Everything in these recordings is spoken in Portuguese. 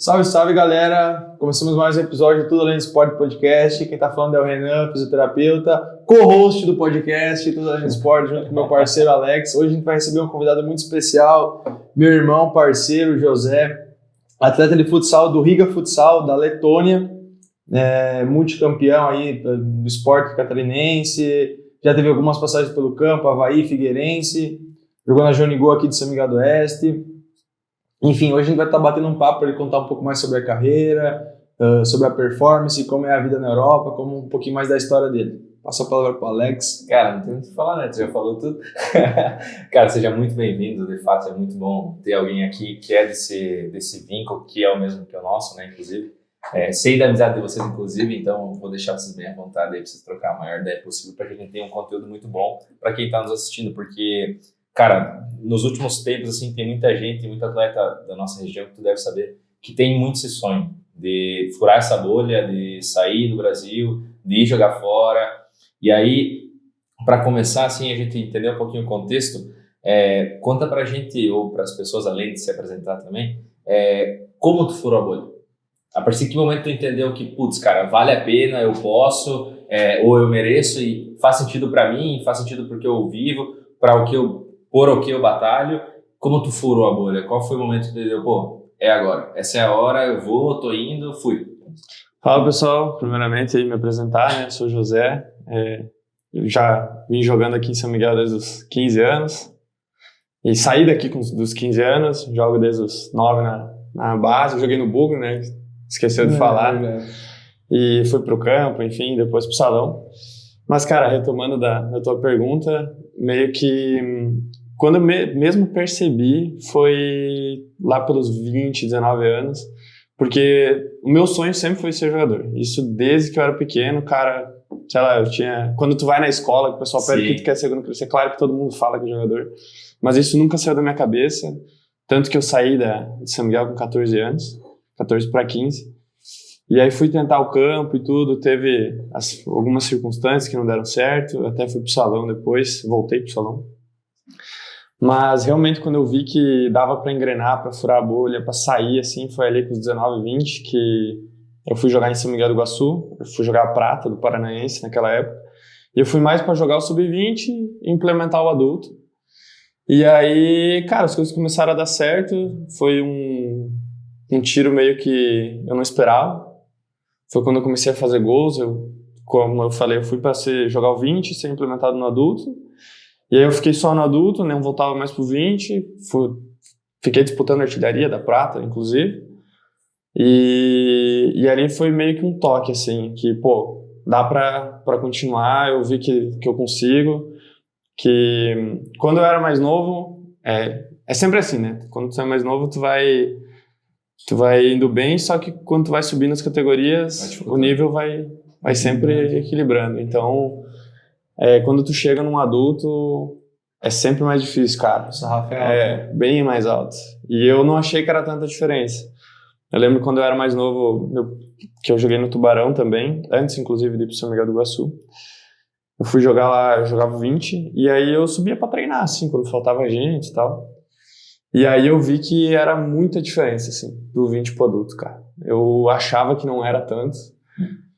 Salve, salve, galera! Começamos mais um episódio do Tudo Além do Esporte Podcast. Quem tá falando é o Renan, fisioterapeuta, co-host do podcast Tudo Além do Esporte, junto com meu parceiro Alex. Hoje a gente vai receber um convidado muito especial, meu irmão, parceiro, José, atleta de futsal do Riga Futsal, da Letônia, multicampeão aí do esporte catarinense, já teve algumas passagens pelo campo, Avaí, Figueirense, jogou na Jonigol aqui de São Miguel do Oeste. Enfim, hoje a gente vai estar batendo um papo para ele contar um pouco mais sobre a carreira, sobre a performance, como é a vida na Europa, como um pouquinho mais da história dele. Passo a palavra para o Alex. Cara, não tem muito o que falar, né? Tu já falou tudo. Cara, seja muito bem-vindo. De fato, é muito bom ter alguém aqui que é desse vínculo, que é o mesmo que o nosso, né? Inclusive. Sei da amizade de vocês, inclusive, então vou deixar vocês bem à vontade aí para vocês trocar a maior ideia possível para que a gente tenha um conteúdo muito bom para quem está nos assistindo, porque... Cara, nos últimos tempos, assim, tem muita gente, muito atleta da nossa região, que tu deve saber, que tem muito esse sonho de furar essa bolha, de sair do Brasil, de ir jogar fora. E aí, para começar, assim, a gente entender um pouquinho o contexto, conta pra gente, ou para as pessoas, além de se apresentar também, como tu furou a bolha? A partir de que momento tu entendeu que, putz, cara, vale a pena, eu posso, ou eu mereço, e faz sentido para mim, faz sentido porque eu vivo, para o que eu por o que eu batalho. Como tu furou a bolha? Qual foi o momento que tu entendeu, pô, é agora, essa é a hora, eu vou, tô indo, fui. Fala, pessoal, primeiramente aí me apresentar, né, eu sou o José, eu já vim jogando aqui em São Miguel desde os 15 anos, e saí daqui dos 15 anos, jogo desde os 9 na base, eu joguei no Bugre, né, esqueceu de falar, e fui pro campo, enfim, depois pro salão. Mas, cara, retomando da tua pergunta, meio que quando eu mesmo percebi foi lá pelos 20, 19 anos, porque o meu sonho sempre foi ser jogador. Isso desde que eu era pequeno, cara, sei lá, quando tu vai na escola, que o pessoal pede o que tu quer ser quando crescer, claro que todo mundo fala que é jogador, mas isso nunca saiu da minha cabeça, tanto que eu saí de São Miguel com 14 anos, 14 para 15, e aí fui tentar o campo e tudo, teve algumas circunstâncias que não deram certo, até fui pro salão depois, voltei pro salão. Mas realmente quando eu vi que dava para engrenar, para furar a bolha, para sair assim, foi ali com os 19, 20 que eu fui jogar em São Miguel do Iguaçu, eu fui jogar a prata do Paranaense naquela época, e eu fui mais para jogar o sub-20 e implementar o adulto. E aí, cara, as coisas começaram a dar certo, foi um tiro meio que eu não esperava. Foi quando eu comecei a fazer gols, como eu falei, eu fui para jogar o 20, ser implementado no adulto, e aí eu fiquei só no adulto, não voltava mais pro 20, fiquei disputando a artilharia da prata, inclusive, e ali foi meio que um toque, assim, que, pô, dá para continuar, eu vi que eu consigo, que quando eu era mais novo, é sempre assim, né, quando tu é mais novo tu vai indo bem, só que quando tu vai subindo as categorias, o nível vai sempre equilibrando. Então, quando tu chega num adulto, é sempre mais difícil, cara. O sarrafo é alto. Bem mais alto. E eu não achei que era tanta diferença. Eu lembro quando eu era mais novo, que eu joguei no Tubarão também, antes inclusive de ir pro São Miguel do Iguaçu. Eu fui jogar lá, eu jogava 20, e aí eu subia pra treinar, assim, quando faltava gente e tal. E aí eu vi que era muita diferença, assim, do 20 pro adulto, cara. Eu achava que não era tanto.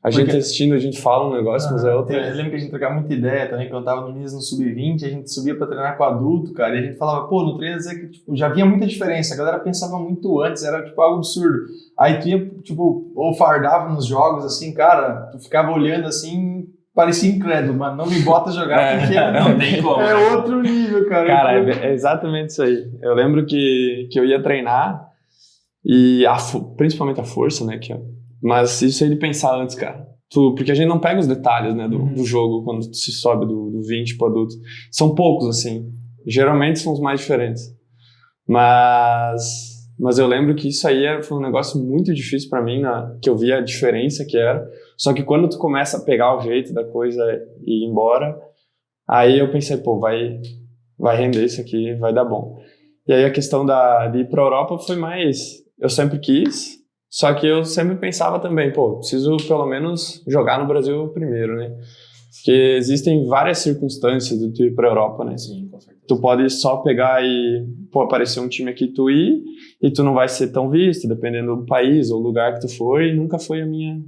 A gente assistindo, a gente fala um negócio, mas é outra. Eu lembro que a gente trocava muita ideia também, quando eu tava no sub-20, a gente subia pra treinar com adulto, cara, e a gente falava, pô, no treino que tipo, já havia muita diferença, a galera pensava muito antes, era tipo algo absurdo. Aí tu ia, tipo, ou fardava nos jogos, assim, cara, tu ficava olhando assim, parecia incrédulo, mano, não me bota jogar, porque não tem como. É outro nível, cara. Cara, é exatamente isso aí. Eu lembro que eu ia treinar, e principalmente a força, né, mas isso aí de pensar antes, cara. Porque a gente não pega os detalhes, né, do jogo quando tu se sobe do 20 pro adulto. São poucos, assim. Geralmente são os mais diferentes. Mas eu lembro que isso aí foi um negócio muito difícil pra mim, que eu via a diferença que era. Só que quando tu começa a pegar o jeito da coisa e ir embora, aí eu pensei, pô, vai render isso aqui, vai dar bom. E aí a questão de ir pra Europa foi mais... Eu sempre quis, só que eu sempre pensava também, pô, preciso pelo menos jogar no Brasil primeiro, né? Porque existem várias circunstâncias de tu ir pra Europa, né? Sim, com certeza. Tu pode só pegar e, aparecer um time aqui tu ir e tu não vai ser tão visto, dependendo do país ou lugar que tu for, e nunca foi a minha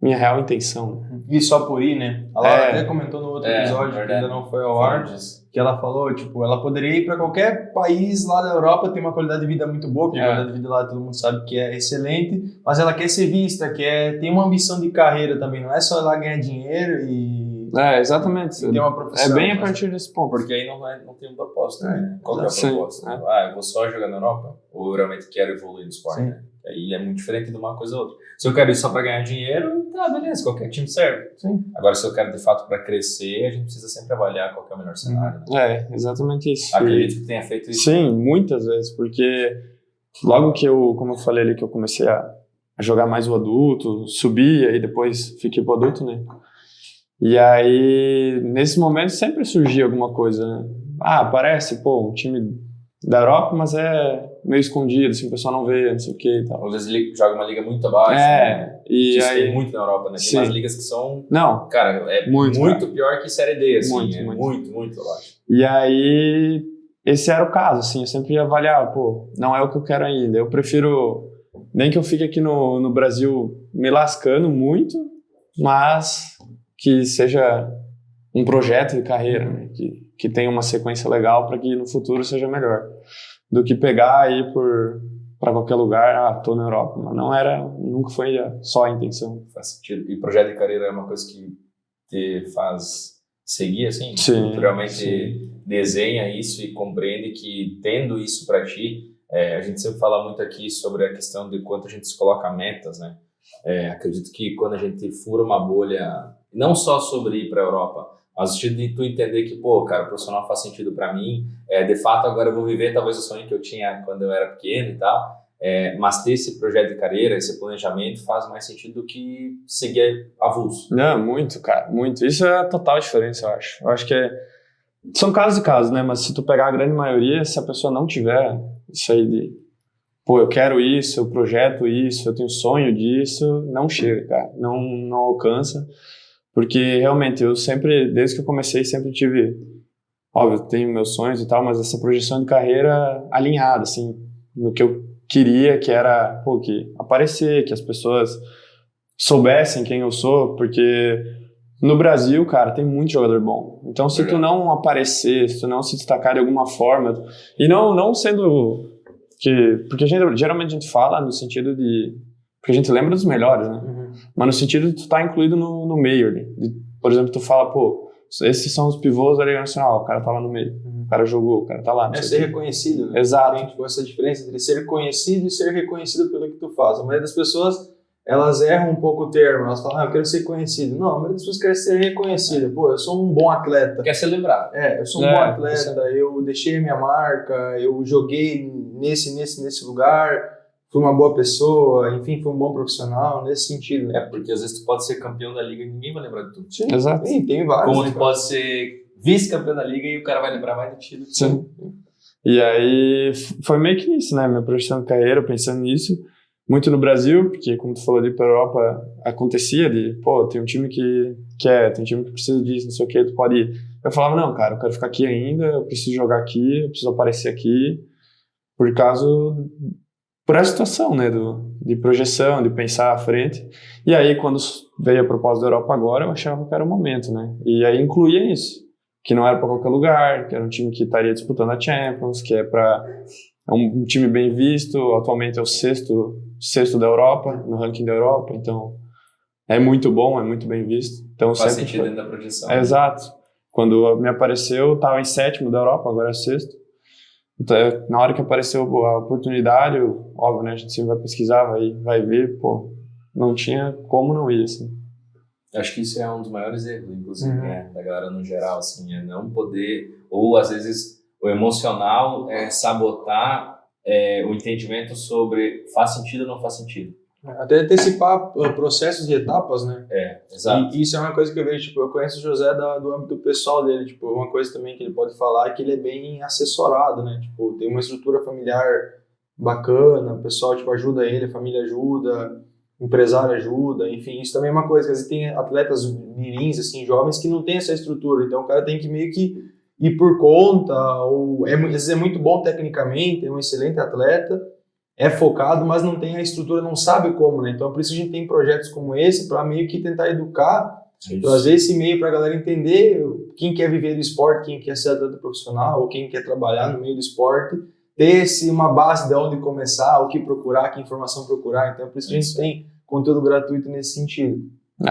real intenção. E só por ir, né? A Laura até comentou no outro episódio, que verdade. ainda não foi ao ar, que ela falou, tipo, ela poderia ir para qualquer país lá da Europa, tem uma qualidade de vida muito boa, porque a qualidade de vida lá todo mundo sabe que é excelente, mas ela quer ser vista, tem uma ambição de carreira também, não é só ir lá ganhar dinheiro e exatamente. ter uma profissão. É bem a partir desse ponto. Porque aí não tem um propósito, né? Qual que é o Sim, propósito? Eu vou só jogar na Europa? Ou eu realmente quero evoluir no esporte, né? Aí é muito diferente de uma coisa ou outra. Se eu quero ir só para ganhar dinheiro, tá, beleza, qualquer time serve. Sim. Agora, se eu quero de fato para crescer, a gente precisa sempre avaliar qual que é o melhor cenário. Né? Exatamente isso. Acredito que tenha feito isso. Sim, muitas vezes, porque logo que como eu falei ali, que eu comecei a jogar mais o adulto, subi, aí depois fiquei pro adulto, né? E aí, nesse momento, sempre surgia alguma coisa, né? Aparece, um time da Europa, mas é meio escondido, assim, o pessoal não vê, não sei o que e tal. Às vezes joga uma liga muito abaixo, né? E isso aí... tem muito na Europa, né? Tem umas ligas que são... Não. Cara, é muito pior que Série D, assim. Muito abaixo. E aí, esse era o caso, assim, eu sempre ia avaliar, não é o que eu quero ainda. Eu prefiro, nem que eu fique aqui no Brasil me lascando muito, mas que seja um projeto de carreira, né? Que tenha uma sequência legal para que no futuro seja melhor. Do que pegar e ir para qualquer lugar, tô na Europa. Mas nunca foi só a intenção. Faz sentido. E projeto de carreira é uma coisa que te faz seguir, assim? Sim. Tu realmente desenha isso e compreende que, tendo isso para ti, a gente sempre fala muito aqui sobre a questão de quanto a gente se coloca metas, né? Acredito que quando a gente fura uma bolha, não só sobre ir para a Europa, mas no sentido de tu entender que, cara, o profissional faz sentido para mim, de fato agora eu vou viver talvez o sonho que eu tinha quando eu era pequeno e tal, mas ter esse projeto de carreira, esse planejamento faz mais sentido do que seguir avulso. Não, muito, cara, muito. Isso é a total diferença, eu acho. Eu acho que são casos e casos, né, mas se tu pegar a grande maioria, se a pessoa não tiver isso aí de, eu quero isso, eu projeto isso, eu tenho sonho disso, não chega, cara, não alcança. Porque realmente eu sempre, desde que eu comecei, sempre tive, óbvio, tenho meus sonhos e tal, mas essa projeção de carreira alinhada, assim, no que eu queria, que era, que aparecer, que as pessoas soubessem quem eu sou, porque no Brasil, cara, tem muito jogador bom. Então, se tu não aparecer, se tu não se destacar de alguma forma, e não sendo porque geralmente a gente fala no sentido de, porque a gente lembra dos melhores, né? Mas no sentido de tu estar incluído no meio ali. Por exemplo, tu fala, esses são os pivôs da Liga Nacional, o cara tá lá no meio, o cara jogou, o cara tá lá. Ser reconhecido, né? Exato. Tem essa diferença entre ser conhecido e ser reconhecido pelo que tu faz. A maioria das pessoas, elas erram um pouco o termo, elas falam, eu quero ser conhecido. Não, a maioria das pessoas quer ser reconhecida. Eu sou um bom atleta. Quer ser lembrado. Eu sou um bom atleta, eu deixei a minha marca, eu joguei nesse lugar, fui uma boa pessoa, enfim, fui um bom profissional, nesse sentido. Né? Porque às vezes tu pode ser campeão da liga e ninguém vai lembrar de tu. Sim, exato. Tem vários. Como tu pode ser vice-campeão da liga e o cara vai lembrar mais de ti do que Sim. E aí foi meio que isso, né? Minha projeção de carreira, pensando nisso, muito no Brasil, porque como tu falou ali pra Europa, acontecia de, tem um time que quer, tem um time que precisa disso, não sei o que, tu pode ir. Eu falava, não, cara, eu quero ficar aqui ainda, eu preciso jogar aqui, eu preciso aparecer aqui, por essa situação, né, de projeção, de pensar à frente. E aí, quando veio a proposta da Europa agora, eu achava que era o momento, né? E aí incluía isso, que não era para qualquer lugar, que era um time que estaria disputando a Champions, que é um time bem visto, atualmente é o sexto da Europa, no ranking da Europa, então é muito bom, é muito bem visto. Então, faz sempre sentido dentro da projeção. Exato. Quando me apareceu, eu estava em 7º da Europa, agora é 6º. Então, na hora que apareceu a oportunidade, óbvio, né, a gente sempre vai pesquisar, vai ver, não tinha como não ir, assim. Acho que isso é um dos maiores erros, inclusive, né, da galera no geral, assim, é não poder, ou às vezes o emocional sabotar o entendimento sobre faz sentido ou não faz sentido. Até antecipar processos e etapas, né? Exato. E isso é uma coisa que eu vejo, eu conheço o José do âmbito pessoal dele, uma coisa também que ele pode falar é que ele é bem assessorado, né? Tem uma estrutura familiar bacana, o pessoal, ajuda ele, a família ajuda, empresário ajuda, enfim, isso também é uma coisa, que às vezes tem atletas mirins, assim, jovens que não tem essa estrutura, então o cara tem que meio que ir por conta, ou às vezes é muito bom tecnicamente, é um excelente atleta, é focado, mas não tem a estrutura, não sabe como, né? Então por isso que a gente tem projetos como esse, para meio que tentar educar, trazer esse meio para a galera entender quem quer viver do esporte, quem quer ser atleta profissional, ou quem quer trabalhar no meio do esporte, ter uma base de onde começar, o que procurar, que informação procurar. Então, por isso que a gente tem conteúdo gratuito nesse sentido.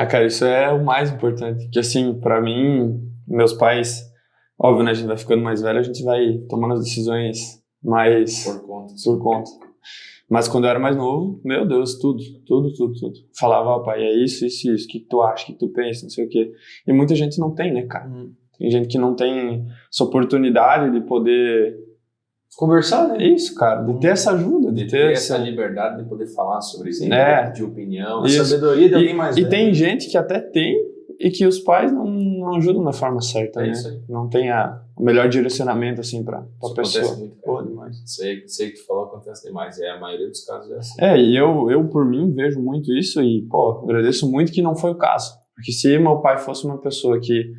Cara, isso é o mais importante. Que, assim, pra mim, meus pais, óbvio, né, a gente vai ficando mais velho, a gente vai tomando as decisões mais por conta. Mas quando eu era mais novo, meu Deus, tudo. Falava, pai, é isso, o que tu acha, o que tu pensa, não sei o quê. E muita gente não tem, né, cara? Tem gente que não tem essa oportunidade de poder conversar, né? Isso, cara, de ter essa ajuda, de ter essa liberdade de poder falar sobre isso, de opinião, a sabedoria de alguém mais velho. E tem gente que até tem e que os pais não ajudam da forma certa, né? Isso aí. Não tem o melhor direcionamento, assim, pra pessoa. Acontece muito, demais. Sei que tu falou, acontece demais. A maioria dos casos é assim. E eu, por mim, vejo muito isso e, agradeço muito que não foi o caso. Porque se meu pai fosse uma pessoa que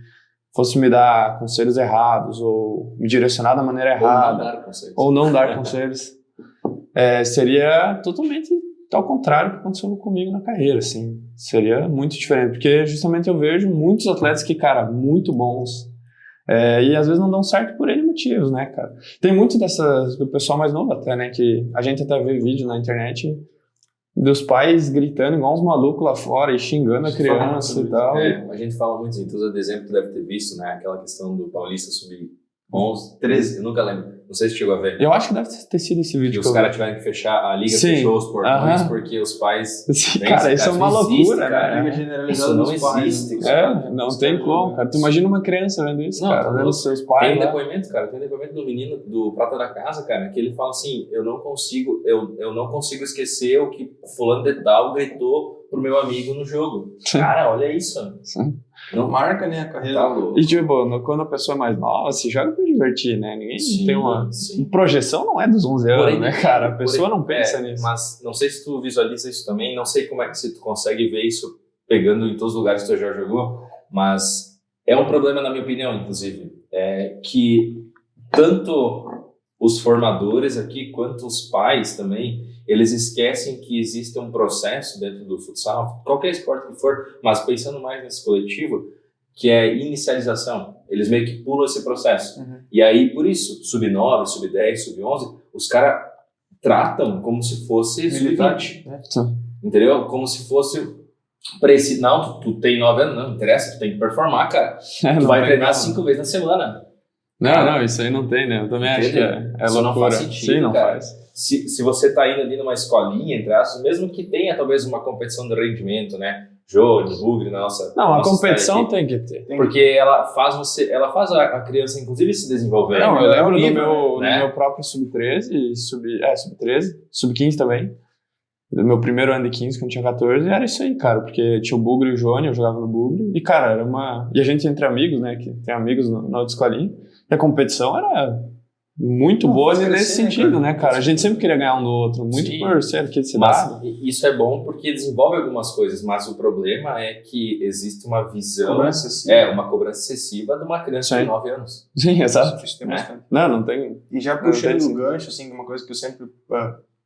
fosse me dar conselhos errados ou me direcionar da maneira errada ou não dar conselhos, seria totalmente ao contrário do que aconteceu comigo na carreira, assim, seria muito diferente, porque justamente eu vejo muitos atletas que, cara, muito bons, e às vezes não dão certo por N motivos, né, cara. Tem muito do pessoal mais novo até, né, que a gente até vê vídeo na internet dos pais gritando igual uns malucos lá fora e xingando a criança e tal. A gente fala muito, então, de exemplo, tu deve ter visto, né, aquela questão do Paulista sub-11, 13, eu nunca lembro, não sei se chegou a ver. Eu acho que deve ter sido esse vídeo. Que os caras tiveram que fechar, a liga fechou os portões porque os pais... Cara, isso é uma loucura, cara, né? Isso não existe. Cara. Não tem como, cara. Tu imagina uma criança vendo isso, cara, vendo os seus pais. Tem depoimento do menino do Prata da Casa, cara, que ele fala assim, eu não consigo esquecer o que fulano de tal gritou pro meu amigo no jogo. Cara, olha isso. Sim. Não marca, né, a carreira. E tipo, quando a pessoa é mais nova, se joga pra divertir, né? Ninguém tem uma projeção, não é dos 11 anos, né, cara? A pessoa não pensa nisso. Mas não sei se tu visualiza isso também, não sei como é que se tu consegue ver isso pegando em todos os lugares que tu já jogou, mas é um problema, na minha opinião, inclusive, que tanto os formadores aqui quanto os pais também, eles esquecem que existe um processo dentro do futsal, qualquer esporte que for, mas pensando mais nesse coletivo, que é inicialização. Eles meio que pulam esse processo. E aí, por isso, sub-9, sub-10, sub-11, os caras tratam como se fosse sub-20. Entendeu? Como se fosse... Não, tu tem 9 anos, não interessa, tu tem que performar, cara. Tu vai treinar 5 vezes na semana. Não, isso aí não tem, né? Eu também acho que é isso loucura. Não faz sentido, sim, não cara. faz. Se você tá indo ali numa escolinha, entre aspas, mesmo que tenha talvez uma competição de rendimento, né? Jô, bugre, nossa. Não, a competição tem que ter. Porque ela faz a criança, inclusive, se desenvolver. Não, eu lembro do meu próprio sub-13, sub-15 também. Do meu primeiro ano de 15, quando tinha 14, era isso aí, cara. Porque tinha o Bugre e o Jônio, eu jogava no Bugre. E, cara, era uma... E a gente entre amigos, né? Que tem amigos na outra escolinha. E a competição era muito boa nesse sentido, né, cara? A gente sempre queria ganhar um do outro, muito por ser aqui de cidade. Isso é bom porque desenvolve algumas coisas, mas o problema é que existe uma visão... uma cobrança excessiva de uma criança de 9 anos. Sim, exato. Isso tem bastante. Não tem... E já puxando o gancho, assim, uma coisa que eu sempre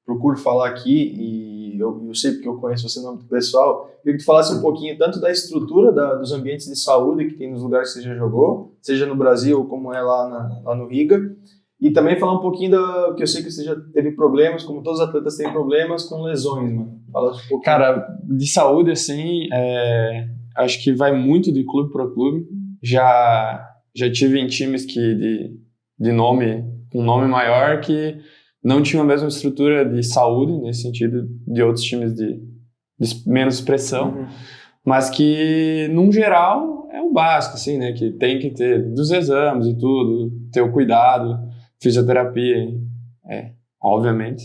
procuro falar aqui, e eu sei porque eu conheço você no âmbito pessoal, eu queria que tu falasse um pouquinho tanto da estrutura dos ambientes de saúde que tem nos lugares que você já jogou, seja no Brasil ou como é lá no Riga, e também falar um pouquinho que eu sei que você já teve problemas, como todos os atletas têm problemas com lesões, mano. Fala um pouquinho. Cara, de saúde, assim, acho que vai muito de clube para clube. Já tive em times que de nome, com nome maior, que não tinham a mesma estrutura de saúde, nesse sentido de outros times de menos expressão, mas que, num geral, é o básico, assim, né, que tem que ter dos exames e tudo, ter o cuidado, fisioterapia, obviamente.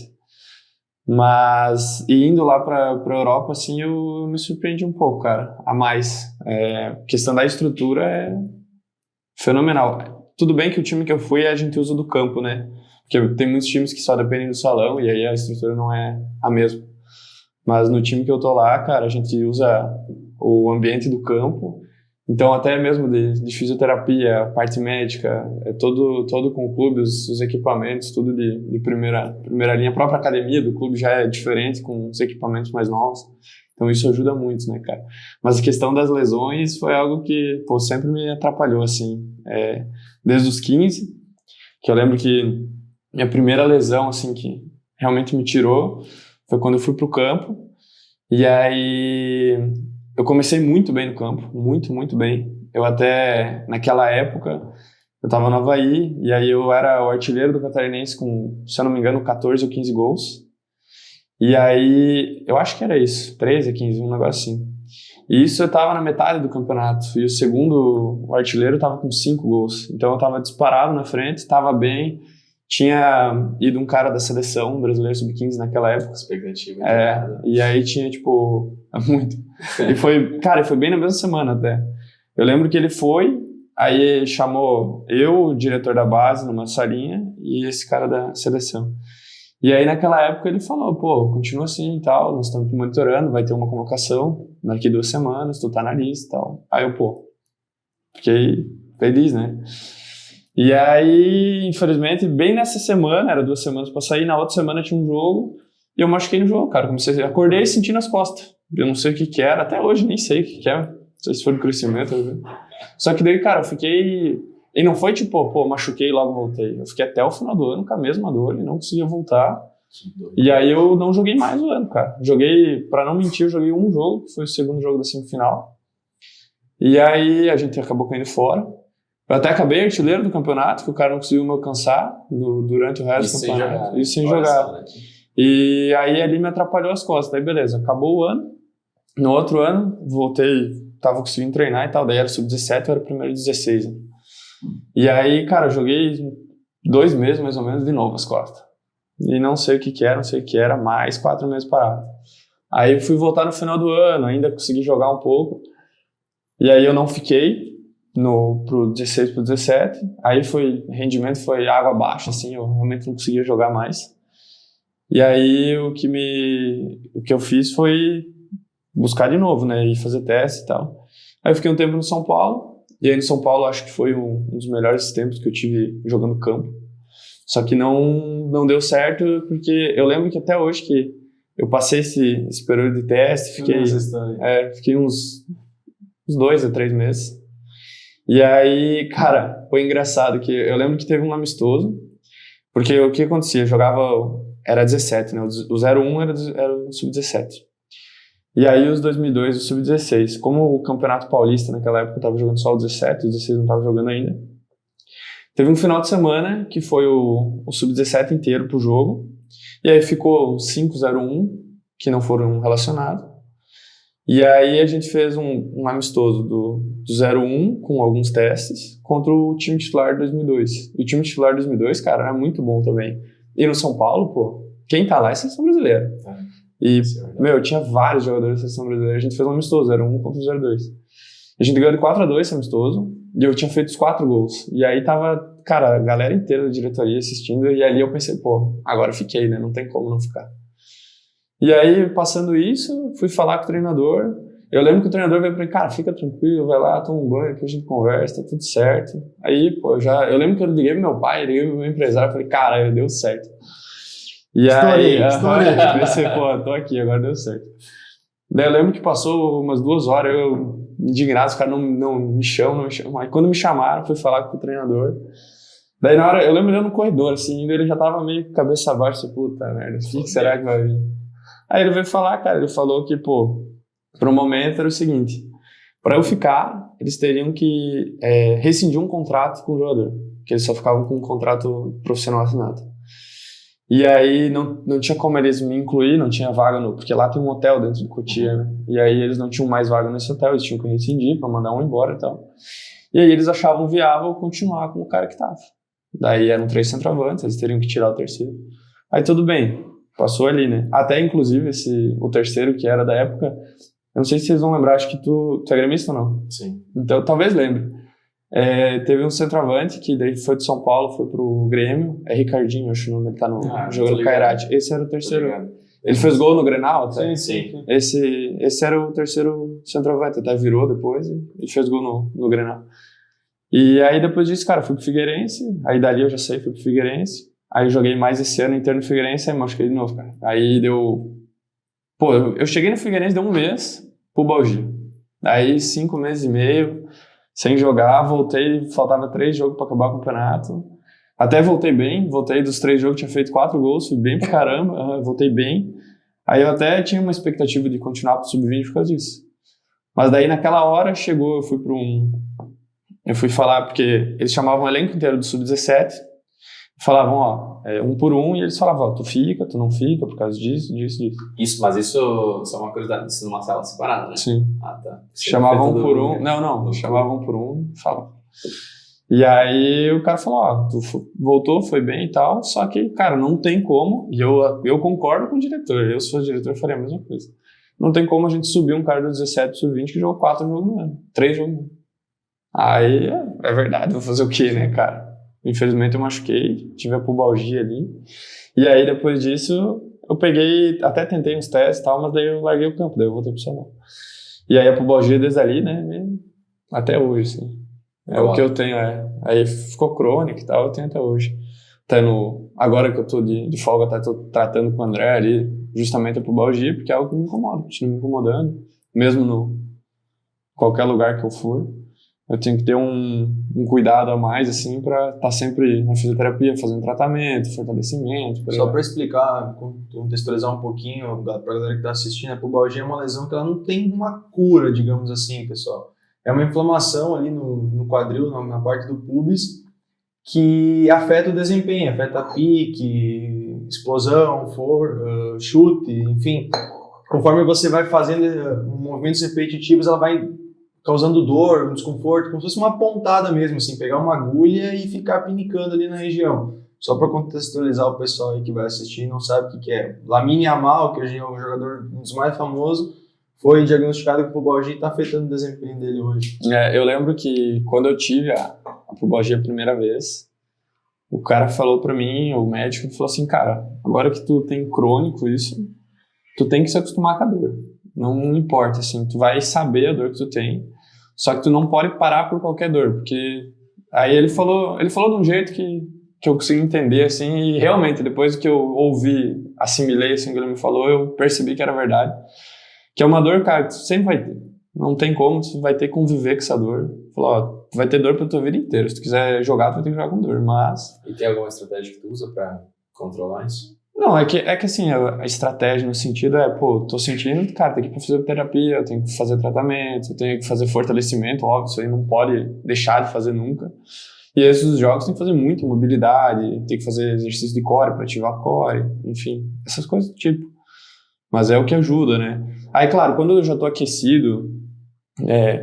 Mas, indo lá pra Europa, assim, eu me surpreendi um pouco, cara, a mais. A questão da estrutura é fenomenal. Tudo bem que o time que eu fui, a gente usa do campo, né? Porque tem muitos times que só dependem do salão e aí a estrutura não é a mesma. Mas no time que eu tô lá, cara, a gente usa o ambiente do campo. Então, até mesmo de fisioterapia, a parte médica, é todo com o clube, os equipamentos, tudo de primeira linha. A própria academia do clube já é diferente, com os equipamentos mais novos. Então, isso ajuda muito, né, cara? Mas a questão das lesões foi algo que, pô, sempre me atrapalhou, assim. Desde os 15, que eu lembro que minha primeira lesão, assim, que realmente me tirou, foi quando eu fui pro campo. E aí eu comecei muito bem no campo, muito bem. Eu até, naquela época, eu tava no Avaí, e aí eu era o artilheiro do Catarinense com, se eu não me engano, 14 ou 15 gols. E aí, eu acho que era isso, 13, 15, um negócio assim. E isso eu tava na metade do campeonato, e o artilheiro tava com 5 gols. Então eu tava disparado na frente, tava bem. Tinha ido um cara da seleção brasileiro sub-15 naquela época. Expectativa. E aí tinha, tipo, muito. E foi bem na mesma semana até. Eu lembro que ele foi, aí chamou eu, o diretor da base, numa salinha, e esse cara da seleção. E aí naquela época ele falou, pô, continua assim e tal, nós estamos monitorando, vai ter uma convocação daqui 2 semanas, tu tá na lista e tal. Aí eu, pô, fiquei feliz, né? E aí, infelizmente, bem nessa semana, era 2 semanas pra sair, na outra semana tinha um jogo, e eu machuquei no jogo, cara. Acordei sentindo as costas. Eu não sei o que era, até hoje nem sei o que é. Não sei se foi do crescimento. Só que daí, cara, eu fiquei... E não foi tipo, pô, machuquei e logo voltei. Eu fiquei até o final do ano com a mesma dor e não conseguia voltar. E aí eu não joguei mais o ano, cara. Pra não mentir, eu joguei um jogo, que foi o segundo jogo da semifinal. E aí a gente acabou caindo fora. Eu até acabei artilheiro do campeonato, que o cara não conseguiu me alcançar durante o resto do campeonato. E sem jogar. E aí ali me atrapalhou as costas. Daí beleza, acabou o ano. No outro ano, voltei, tava conseguindo treinar e tal. Daí era sub-17, eu era o primeiro 16. Né? E aí, cara, eu joguei 2 meses mais ou menos de novo as costas. E não sei o que era, mais 4 meses parado. Aí eu fui voltar no final do ano, ainda consegui jogar um pouco. E aí eu não fiquei pro 16 pro 17. Aí rendimento foi água abaixo, assim, eu realmente não conseguia jogar mais. E aí o que eu fiz foi buscar de novo, né, e fazer teste e tal. Aí eu fiquei um tempo no São Paulo. E aí no São Paulo acho que foi um dos melhores tempos que eu tive jogando campo. Só que não deu certo, porque eu lembro que até hoje que eu passei esse período de teste, fiquei uns 2 a 3 meses. E aí, cara, foi engraçado que eu lembro que teve um amistoso, porque o que acontecia? Eu jogava, era 17, né? O 01 era o sub-17. E aí os 2002, o sub-16. Como o Campeonato Paulista naquela época eu tava jogando só o 17, o 16 não tava jogando ainda. Teve um final de semana que foi o sub-17 inteiro pro jogo. E aí ficou 5-0-1, que não foram relacionados. E aí a gente fez um amistoso do 0-1 com alguns testes contra o time titular de 2002. E o time titular de 2002, cara, era muito bom também. E no São Paulo, pô, quem tá lá é seleção brasileira. E, tinha vários jogadores da seleção brasileira. A gente fez um amistoso, 0-1 contra o 0-2. A gente ganhou de 4-2 esse amistoso. E eu tinha feito os 4 gols. E aí tava, cara, a galera inteira da diretoria assistindo. E ali eu pensei, pô, agora eu fiquei, né? Não tem como não ficar. E aí, passando isso, fui falar com o treinador. Eu lembro que o treinador veio pra mim, cara, fica tranquilo, vai lá, toma um banho, que a gente conversa, tá tudo certo. Aí, pô, eu lembro que eu liguei pro meu pai, liguei pro meu empresário, falei, cara, deu certo. E estourei. Pensei, pô, tô aqui, agora deu certo. Daí eu lembro que passou umas 2 horas, eu indignado, os caras não me chamam. Aí quando me chamaram, fui falar com o treinador. Daí na hora, eu lembro ele no corredor, assim, ele já tava meio com a cabeça abaixo, puta merda, o que será que vai vir? Aí ele veio falar, cara, ele falou que, pô, pro momento era o seguinte, pra eu ficar, eles teriam que rescindir um contrato com o jogador, que eles só ficavam com um contrato profissional assinado. E aí não tinha como eles me incluir, não tinha vaga porque lá tem um hotel dentro do Cotia, né? E aí eles não tinham mais vaga nesse hotel, eles tinham que rescindir pra mandar um embora e tal. E aí eles achavam viável continuar com o cara que tava. Daí eram 3 centroavantes, eles teriam que tirar o terceiro. Aí tudo bem, passou ali, né? Até inclusive o terceiro que era da época, eu não sei se vocês vão lembrar, acho que tu é gremista ou não? Sim. Então talvez lembre. Teve um centroavante que daí foi de São Paulo, foi pro Grêmio, Ricardinho, acho que o nome, ele tá jogando Cairate. Esse era o terceiro. Ele fez gol no Grenal até. Sim. Esse era o terceiro centroavante, até virou depois e fez gol no Grenal. E aí depois disso, cara, fui pro Figueirense, aí dali eu já saí, fui pro Figueirense, aí eu joguei mais esse ano inteiro no Figueirense, aí machuquei de novo, cara. Aí deu... Pô, eu cheguei no Figueirense, deu um mês pro Balgia. Aí 5 meses e meio, sem jogar, voltei, faltava 3 jogos pra acabar o campeonato. Até voltei bem, voltei dos 3 jogos, tinha feito 4 gols, fui bem pra caramba, voltei bem. Aí eu até tinha uma expectativa de continuar pro Sub-20 por causa disso. Mas daí naquela hora chegou, eu fui falar, porque eles chamavam o elenco inteiro do Sub-17, falavam, ó, 1 por 1, e eles falavam, ó, tu fica, tu não fica, por causa disso. Mas isso é uma curiosidade, isso numa sala separada, né? Sim. Ah, tá. Chamavam 1 por 1, não, chamavam 1 por 1, falavam. E aí o cara falou, ó, tu voltou, foi bem e tal, só que, cara, não tem como, e eu concordo com o diretor, eu se fosse diretor eu faria a mesma coisa. Não tem como a gente subir um cara do 17 pro Sub-20 que jogou 4 jogos no ano, 3 jogos no ano. Aí, é verdade, vou fazer o quê, né, cara? Infelizmente eu machuquei, tive a pubalgia ali. E aí, depois disso, eu peguei, até tentei uns testes e tal, mas daí eu larguei o campo, daí eu voltei pro São Paulo. E aí a pubalgia desde ali, né, até hoje, assim. É o que eu tenho, Aí ficou crônico e tal, eu tenho até hoje. Até agora que eu tô de folga, até tô tratando com o André ali, justamente a pubalgia, porque é algo que me incomoda, continua me incomodando. Mesmo no qualquer lugar que eu for. Eu tenho que ter um cuidado a mais, assim, pra estar sempre na fisioterapia, fazendo tratamento, fortalecimento. Só para explicar, contextualizar um pouquinho pra galera que tá assistindo, a pubalgia é uma lesão que ela não tem uma cura, digamos assim, pessoal. É uma inflamação ali no quadril, na parte do pubis, que afeta o desempenho, afeta pique, explosão, chute, enfim. Conforme você vai fazendo movimentos repetitivos, ela vai causando dor, um desconforto, como se fosse uma pontada mesmo, assim, pegar uma agulha e ficar pinicando ali na região. Só para contextualizar o pessoal aí que vai assistir e não sabe o que é. Lamine Yamal, que hoje é um jogador um dos mais famosos, foi diagnosticado com pubalgia e está afetando o desempenho dele hoje. Eu lembro que quando eu tive a pubalgia a primeira vez, o cara falou para mim, o médico, falou assim, cara, agora que tu tem crônico isso, tu tem que se acostumar com a dor. Não importa, assim, tu vai saber a dor que tu tem, só que tu não pode parar por qualquer dor, porque aí ele falou de um jeito que eu consegui entender, assim, e realmente, depois que eu ouvi, assimilei, assim, o que ele me falou, eu percebi que era verdade, que é uma dor, cara, que tu sempre vai ter, não tem como, tu vai ter que conviver com essa dor. Falou, ó, tu vai ter dor pra tua vida inteira, se tu quiser jogar, tu vai ter que jogar com dor, mas... E tem alguma estratégia que tu usa pra controlar isso? Não, é que assim, a estratégia no sentido tô sentindo, cara, tem que ir pra fisioterapia, eu tenho que fazer tratamento, eu tenho que fazer fortalecimento, óbvio, isso aí não pode deixar de fazer nunca. E esses jogos tem que fazer muita mobilidade, tem que fazer exercício de core pra ativar core, enfim, essas coisas do tipo. Mas é o que ajuda, né? Aí, claro, quando eu já tô aquecido,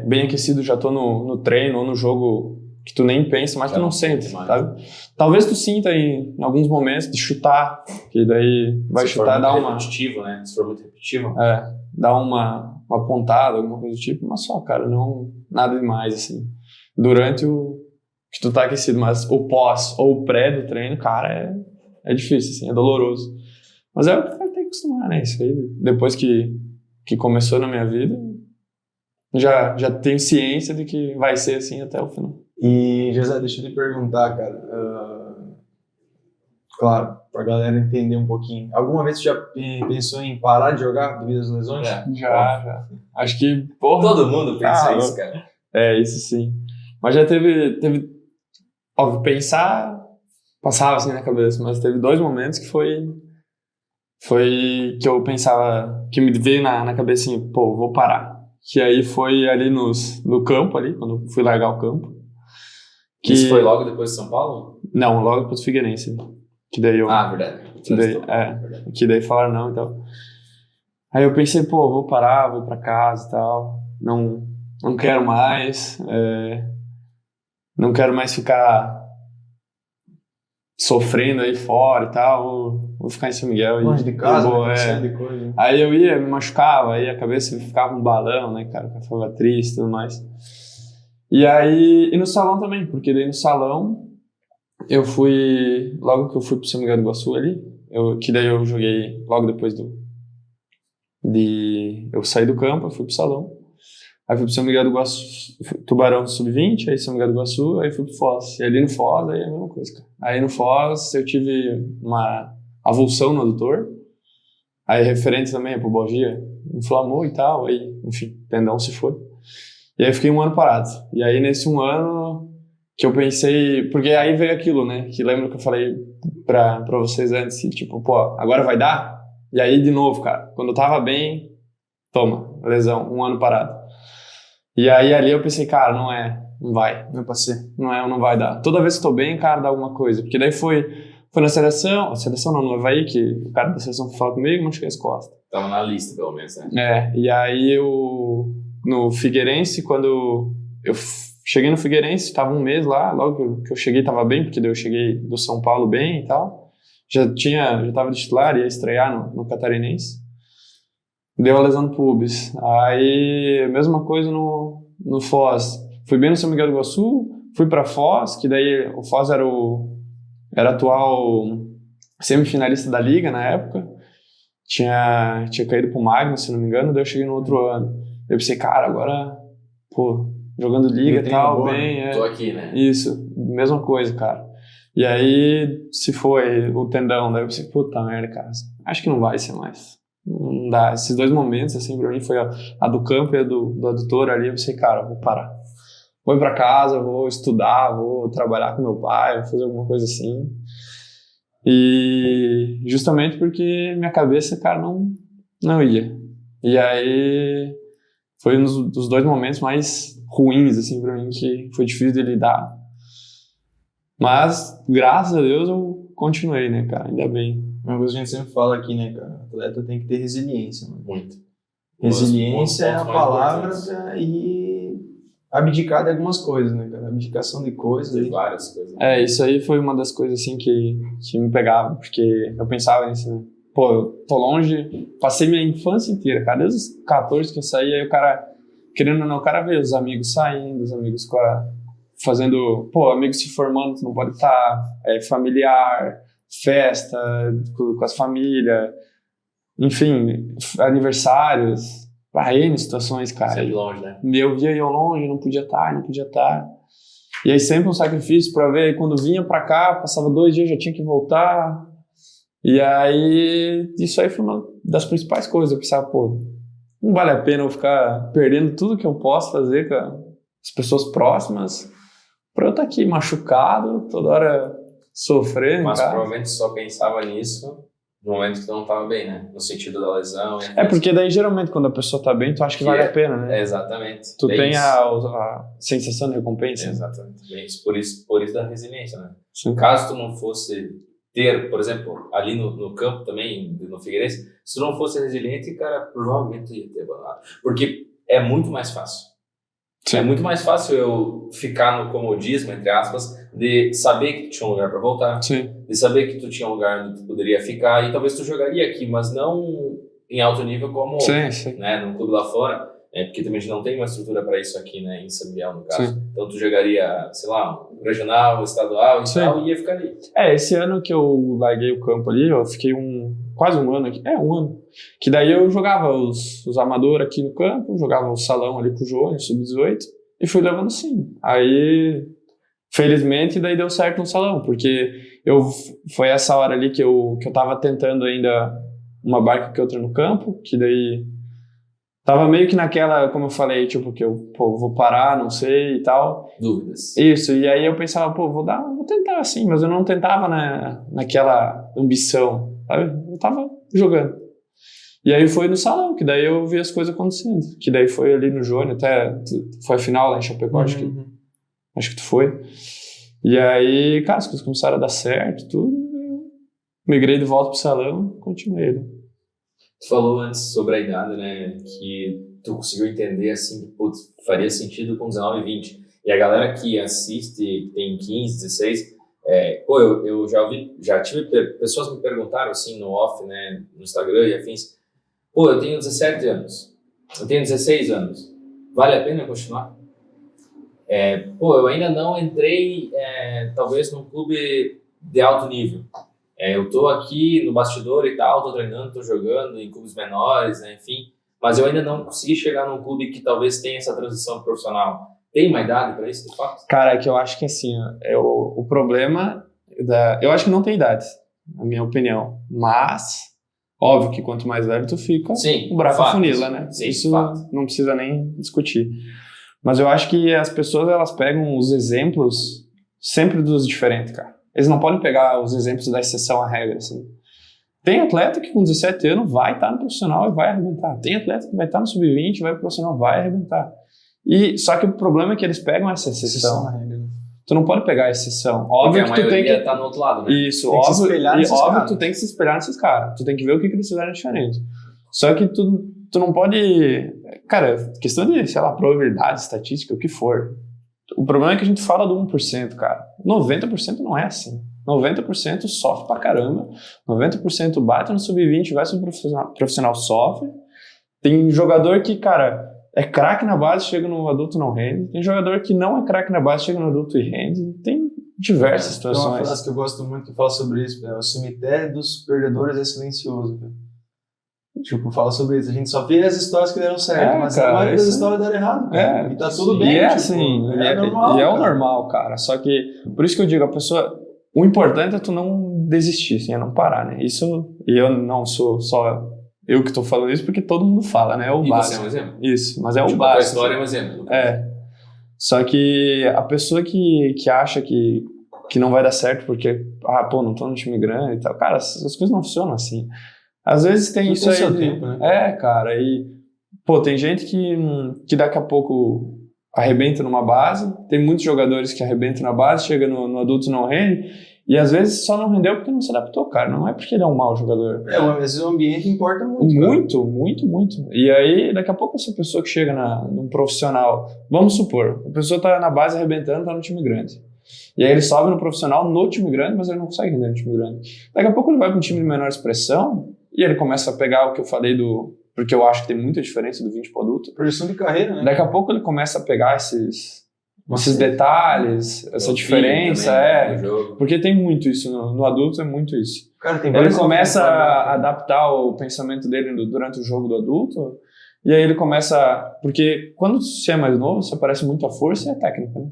bem aquecido, já tô no treino ou no jogo que tu nem pensa, mas tu não sente, sabe? Talvez tu sinta em alguns momentos de chutar, que daí vai chutar e dar uma... repetitivo, né? Se for muito repetitivo. Dá uma pontada, alguma coisa do tipo, mas só, cara, não nada demais, assim. Durante o que tu tá aquecido, mas o pós ou o pré do treino, cara, é difícil, assim, é doloroso. Mas é o que tu vai ter que acostumar, né? Isso aí, depois que começou na minha vida, já tenho ciência de que vai ser assim até o final. E, José, deixa eu te perguntar, cara, claro, pra galera entender um pouquinho, alguma vez você já pensou em parar de jogar devido às lesões? Já. Acho que, porra... Todo mundo pensa isso, cara. Isso sim. Mas já teve óbvio, pensar, passava assim na cabeça, mas teve 2 momentos que foi que eu pensava, que me veio na cabeça assim, vou parar. Que aí foi ali no campo ali, quando eu fui largar o campo. Isso foi logo depois de São Paulo? Não, logo depois do Figueirense. Que daí eu... verdade. Que daí falaram não e tal. Aí eu pensei, vou parar, vou pra casa e tal. Não quero mais. Não quero mais ficar sofrendo aí fora e tal. Vou ficar em São Miguel. Longe de casa, de coisa. Aí eu ia, me machucava, aí a cabeça ficava um balão, né, cara? Eu ficava triste e tudo mais. E no salão também, porque daí no salão logo que eu fui pro São Miguel do Iguaçu ali, que daí eu joguei logo depois Eu saí do campo, eu fui pro salão. Aí fui pro São Miguel do Iguaçu, Tubarão Sub-20, aí São Miguel do Iguaçu, aí fui pro Foz. E ali no Foz, aí é a mesma coisa, cara. Aí no Foz eu tive uma avulsão no adutor. Aí referente também a pubalgia, inflamou e tal, aí, enfim, o tendão se foi. E aí fiquei um ano parado. E aí nesse um ano que eu pensei, porque aí veio aquilo, né, que lembra que eu falei pra vocês antes, tipo, pô, agora vai dar? E aí de novo, cara, quando eu tava bem, toma, lesão, um ano parado. E aí ali eu pensei, cara, não vai. Não passei. Não vai dar. Toda vez que tô bem, cara, dá alguma coisa. Porque daí foi na seleção, no Havaí, que o cara da seleção foi falar comigo, machuquei as costas. Tava na lista, pelo menos, né? E aí no Figueirense, quando eu cheguei no Figueirense, tava um mês lá, logo que eu cheguei tava bem, porque daí eu cheguei do São Paulo bem e tal. Já tava de titular, ia estrear no Catarinense. Deu a lesão no pubis. Aí, mesma coisa no Foz. Fui bem no São Miguel do Iguaçu, fui pra Foz, que daí o Foz era atual semifinalista da Liga na época. Tinha caído pro Magno, se não me engano, daí eu cheguei no outro ano. Eu pensei, cara, agora, pô, jogando Liga e tal, bem. Tô aqui, né? Isso, mesma coisa, cara. E aí, se foi o tendão, daí eu pensei, puta merda, cara, acho que não vai ser mais. Não dá. Esses dois momentos, assim, pra mim, foi a do campo e a do adutor ali. Eu pensei, cara, vou parar. Vou ir pra casa, vou estudar, vou trabalhar com meu pai, vou fazer alguma coisa assim. E justamente porque minha cabeça, cara, não ia. E aí foi um dos dois momentos mais ruins, assim, pra mim, que foi difícil de lidar. Mas, graças a Deus, eu continuei, né, cara, ainda bem. Uma coisa que a gente sempre fala aqui, né, cara? O atleta tem que ter resiliência, mano. Muito. Resiliência é a palavra e abdicar de algumas coisas, né, cara? Abdicação de coisas. De várias coisas. Isso aí foi uma das coisas, assim, que me pegava, porque eu pensava nisso, né? Pô, eu tô longe, passei minha infância inteira, cara, desde os 14 que eu saí, aí o cara, querendo ou não, o cara vê os amigos saindo, os amigos fazendo, amigos se formando, tu não pode estar, familiar, festa com as famílias, enfim, aniversários, N situações, cara. Sai de longe, né? Eu via eu longe, não podia estar. E aí sempre um sacrifício pra ver, quando vinha pra cá, passava 2 dias, já tinha que voltar. E aí, isso aí foi uma das principais coisas. Eu pensava, não vale a pena eu ficar perdendo tudo que eu posso fazer com as pessoas próximas pra eu estar aqui machucado, toda hora sofrendo. Mas provavelmente só pensava nisso no momento que tu não estava bem, né? No sentido da lesão. Porque daí geralmente quando a pessoa tá bem, tu acha que vale a pena, né? Exatamente. Tu tem a sensação de recompensa. Exatamente. Bem, por isso da resiliência, né? Sim. Caso tu não fosse ter, por exemplo, ali no campo também, no Figueirense, se tu não fosse resiliente, cara, provavelmente tu ia ter abandonado. Porque é muito mais fácil. Sim. É muito mais fácil eu ficar no comodismo, entre aspas, de saber que tu tinha um lugar para voltar. Sim. De saber que tu tinha um lugar onde tu poderia ficar e talvez tu jogaria aqui, mas não em alto nível como né, num clube lá fora, porque também a gente não tem uma estrutura para isso aqui, né, em São Miguel, no caso. Sim. Então tu jogaria, sei lá, um regional, estadual e tal, e ia ficar ali. Esse ano que eu larguei o campo ali, eu fiquei quase um ano aqui. Um ano. Que daí eu jogava os amadores aqui no campo, jogava o salão ali com o João, sub-18, e fui levando assim. Aí, felizmente, daí deu certo no salão, porque foi essa hora ali que eu tava tentando ainda uma barca que outra no campo, que daí tava meio que naquela, como eu falei, tipo, que eu vou parar, não sei e tal. Dúvidas. Isso, e aí eu pensava, vou tentar assim, mas eu não tentava naquela ambição, sabe? Eu tava jogando. E aí foi no salão, que daí eu vi as coisas acontecendo. Que daí foi ali no Jônio, até foi a final lá em Chapecó, acho que tu foi. E aí, cara, as coisas começaram a dar certo, tudo. Eu migrei de volta pro salão, continuei. Tu falou antes sobre a idade, né, que tu conseguiu entender, assim, que faria sentido com 19 e 20. E a galera que assiste, que tem 15, 16, eu já tive pessoas que me perguntaram, assim, no off, né, no Instagram e afins, eu tenho 17 anos, eu tenho 16 anos, vale a pena continuar? Eu ainda não entrei, talvez, num clube de alto nível. eu tô aqui no bastidor e tal, tô treinando, tô jogando em clubes menores, né, enfim, mas eu ainda não consegui chegar num clube que talvez tenha essa transição profissional. Tem uma idade para isso, de fato? Cara, é que eu acho que assim, o problema eu acho que não tem idade, na minha opinião. Mas, óbvio que quanto mais velho tu fica, Sim, o buraco fato. afunila, né? Sim, Isso fato. não precisa nem discutir. Mas eu acho que as pessoas, elas pegam os exemplos sempre dos diferentes, cara. Eles não podem pegar os exemplos da exceção à regra, assim. Tem atleta que com 17 anos vai estar no profissional e vai arrebentar. Tem atleta que vai estar no sub-20, vai pro profissional, vai arrebentar. Só que o problema é que eles pegam essa exceção. Tu não pode pegar a exceção. Óbvio porque que tu tem que tá no outro lado, né? Isso, Tem que se óbvio, espelhar nesses óbvio caras. que tu tem que se espelhar nesses caras. Tu tem que ver o que eles fizeram diferente. Só que tu não pode... Cara, questão de, sei lá, probabilidade, estatística, o que for. O problema é que a gente fala do 1%, cara. 90% não é assim. 90% sofre pra caramba. 90% bate no sub-20, vai pro profissional, sofre. Tem jogador que, cara, é craque na base, chega no adulto não rende. Tem jogador que não é craque na base, chega no adulto e rende. Tem diversas Tem uma situações. frase que eu gosto muito que fala sobre isso, o cemitério dos perdedores é silencioso. Tipo, fala sobre isso. A gente só vê as histórias que deram certo, mas a maioria das histórias deram errado. Cara. E tá tudo bem. E é tipo, assim, é normal. E é o cara. normal, cara. Só que, por isso que eu digo, a pessoa... O importante é tu não desistir, assim, é não parar, né? Isso, e eu não sou só eu que tô falando isso, porque todo mundo fala, né? É o E básico. você é um exemplo? Isso, mas é o Tipo, básico. a história é um exemplo. É. Só que a pessoa que acha que não vai dar certo porque, não tô no time grande e tal, cara, as coisas não funcionam assim. Às vezes tem Tudo isso tem aí. seu tempo, né? Cara, e, tem gente que daqui a pouco arrebenta numa base, tem muitos jogadores que arrebentam na base, chega no adulto e não rende, e às vezes só não rendeu porque não se adaptou, cara, não é porque ele é um mau jogador. Às vezes o ambiente importa muito. Muito. E aí, daqui a pouco, essa pessoa que chega num profissional, vamos supor, a pessoa tá na base arrebentando, tá no time grande. E aí ele sobe no profissional no time grande, mas ele não consegue render no time grande. Daqui a pouco ele vai para um time de menor expressão e ele começa a pegar o que eu falei porque eu acho que tem muita diferença do 20 para adulto. Projeção de carreira, né? Daqui a pouco ele começa a pegar esses detalhes, essa diferença, também, porque tem muito isso, no adulto é muito isso. Cara, tem Ele começa a adaptar o pensamento dele durante o jogo do adulto, e aí ele começa... Porque quando você é mais novo, você parece muito a força e a técnica, né?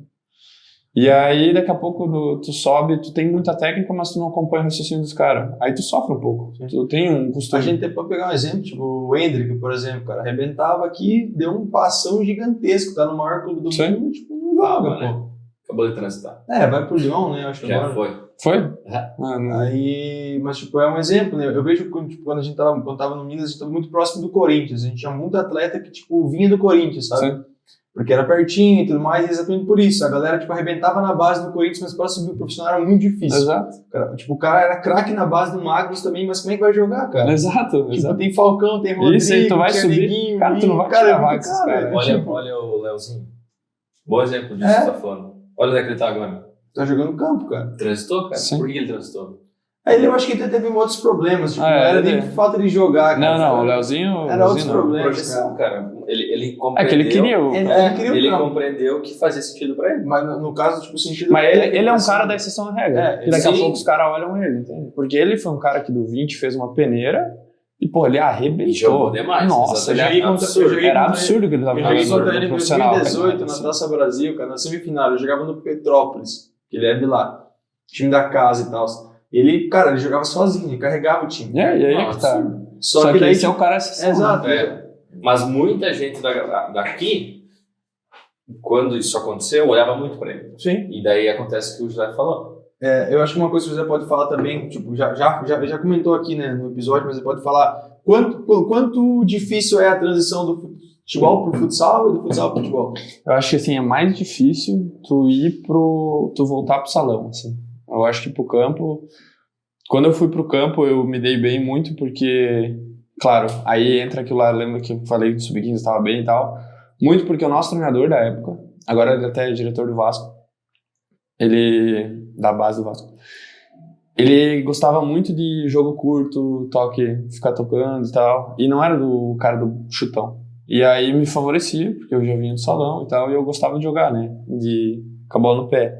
E aí, daqui a pouco, tu sobe, tu tem muita técnica, mas tu não acompanha o raciocínio dos caras. Aí tu sofre um pouco. Tu tem um costume. A gente tem pra pegar um exemplo, tipo o Hendrick, por exemplo, cara, arrebentava aqui, deu um passão gigantesco, tá no maior clube do mundo, tipo, não joga, né? Acabou de transitar. Vai pro Lyon, né? Acho que Já agora. Foi? Aí, mas tipo, é um exemplo, né? Eu vejo que quando a gente tava no Minas, a gente tava muito próximo do Corinthians. A gente tinha muito atleta que, tipo, vinha do Corinthians, sabe? Sim. Porque era pertinho e tudo mais, e exatamente por isso. A galera, tipo, arrebentava na base do Corinthians, mas para subir o profissional era muito difícil. Exato. Cara, tipo, o cara era craque na base do Magnus também, mas como é que vai jogar, cara? Exato. Tipo, tem Falcão, tem Rodrigo, Isso aí, tu vai tem subir, Neguinho, cara, tu não vai cara, tirar é muito esses caras. Olha o Leozinho. Bom exemplo disso que você tá falando. Olha onde é que ele tá agora. Tá jogando campo, cara. Transitou, cara? Sim. Por que ele transitou? Aí eu acho que ele teve outros problemas, tipo, não era nem por falta de jogar, cara. Não, o Leozinho... Era outros não. problemas, Projeção, cara. Ele compreendeu... É que ele queria Ele compreendeu que fazia sentido pra ele. Mas no caso, tipo, o sentido... Mas ele é um assim, cara da exceção à regra. E daqui a pouco os caras olham ele, entende? Porque ele foi um cara que do 20 fez uma peneira e, pô, ele arrebentou. E jogou demais. Nossa, exatamente. era absurdo que ele tava Eu joguei jogando contra ele em no profissional. 2018, na Taça Brasil, cara, na semifinal. Eu jogava no Petrópolis, que ele é de lá. Time da casa e tal. Ele, cara, ele jogava sozinho, ele carregava o time. E aí é que tá. Só que daí, esse é o cara exceção. Exato. Mas muita gente daqui, quando isso aconteceu, olhava muito pra ele. Sim. E daí acontece o que o José falou. Eu acho que uma coisa que o José pode falar também, tipo, já comentou aqui, né, no episódio, mas ele pode falar quanto difícil é a transição do futebol pro futsal e do futsal pro futebol. Eu acho que assim, é mais difícil tu voltar pro salão, assim. Eu acho que pro campo, quando eu fui pro campo, eu me dei bem muito porque, claro, aí entra aquilo lá, lembra que eu falei que o Sub-15 estava bem e tal, muito porque o nosso treinador da época, agora ele até é diretor do Vasco, da base do Vasco, ele gostava muito de jogo curto, toque, ficar tocando e tal, e não era do cara do chutão. E aí me favorecia, porque eu já vinha do salão e tal, e eu gostava de jogar, né, com a bola no pé.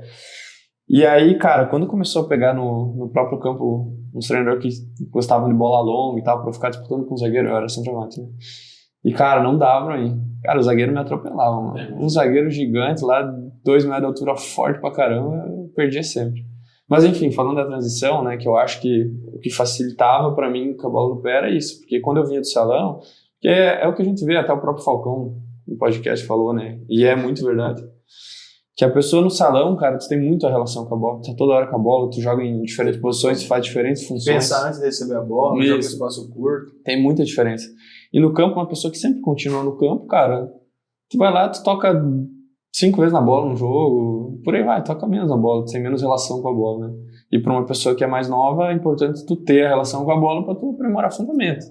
E aí, cara, quando começou a pegar no próprio campo uns treinadores que gostavam de bola longa e tal, pra eu ficar disputando com o zagueiro, eu era centroavante, né? E, cara, não dava pra mim. Cara, o zagueiro me atropelava, mano. Um zagueiro gigante lá, 2 metros de altura, forte pra caramba, eu perdia sempre. Mas, enfim, falando da transição, né, que eu acho que o que facilitava pra mim com a bola no pé era isso. Porque quando eu vinha do salão, que é o que a gente vê, até o próprio Falcão no podcast falou, né, e é muito verdade, que a pessoa no salão, cara, tu tem muita relação com a bola, tu tá toda hora com a bola, tu joga em diferentes posições, tu faz diferentes funções. Pensar antes de receber a bola, joga espaço curto. Tem muita diferença. E no campo, uma pessoa que sempre continua no campo, cara, tu vai lá, tu toca 5 vezes na bola no jogo, por aí vai, toca menos na bola, tu tem menos relação com a bola, né? E para uma pessoa que é mais nova, é importante tu ter a relação com a bola para tu aprimorar fundamento.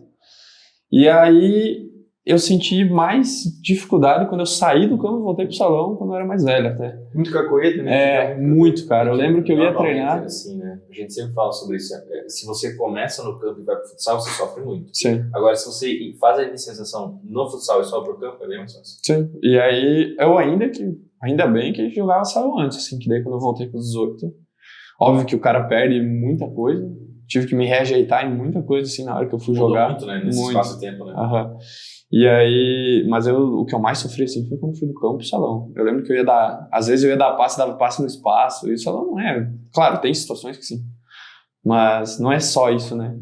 E aí eu senti mais dificuldade quando eu saí do campo e voltei pro salão, quando eu era mais velho até. Muito cacoete, né? Muito, cara. Eu lembro que eu ia treinar... Assim, né? A gente sempre fala sobre isso. Se você começa no campo e vai pro futsal, você sofre muito. Sim. Agora, se você faz a inicialização no futsal e só pro campo, é bem mais fácil. Sim. E aí, eu ainda bem que jogava salão antes, assim, que daí quando eu voltei pros 18, óbvio que o cara perde muita coisa. Tive que me reajeitar em muita coisa, assim, na hora que eu fui jogar. Muito, né? Nesse espaço-tempo, né? Aham. E aí, mas o que eu mais sofri, assim, foi quando fui do campo pro salão. Eu lembro que às vezes eu ia dar passe, dava passe no espaço, e o salão não é. Claro, tem situações que sim. Mas não é só isso, né?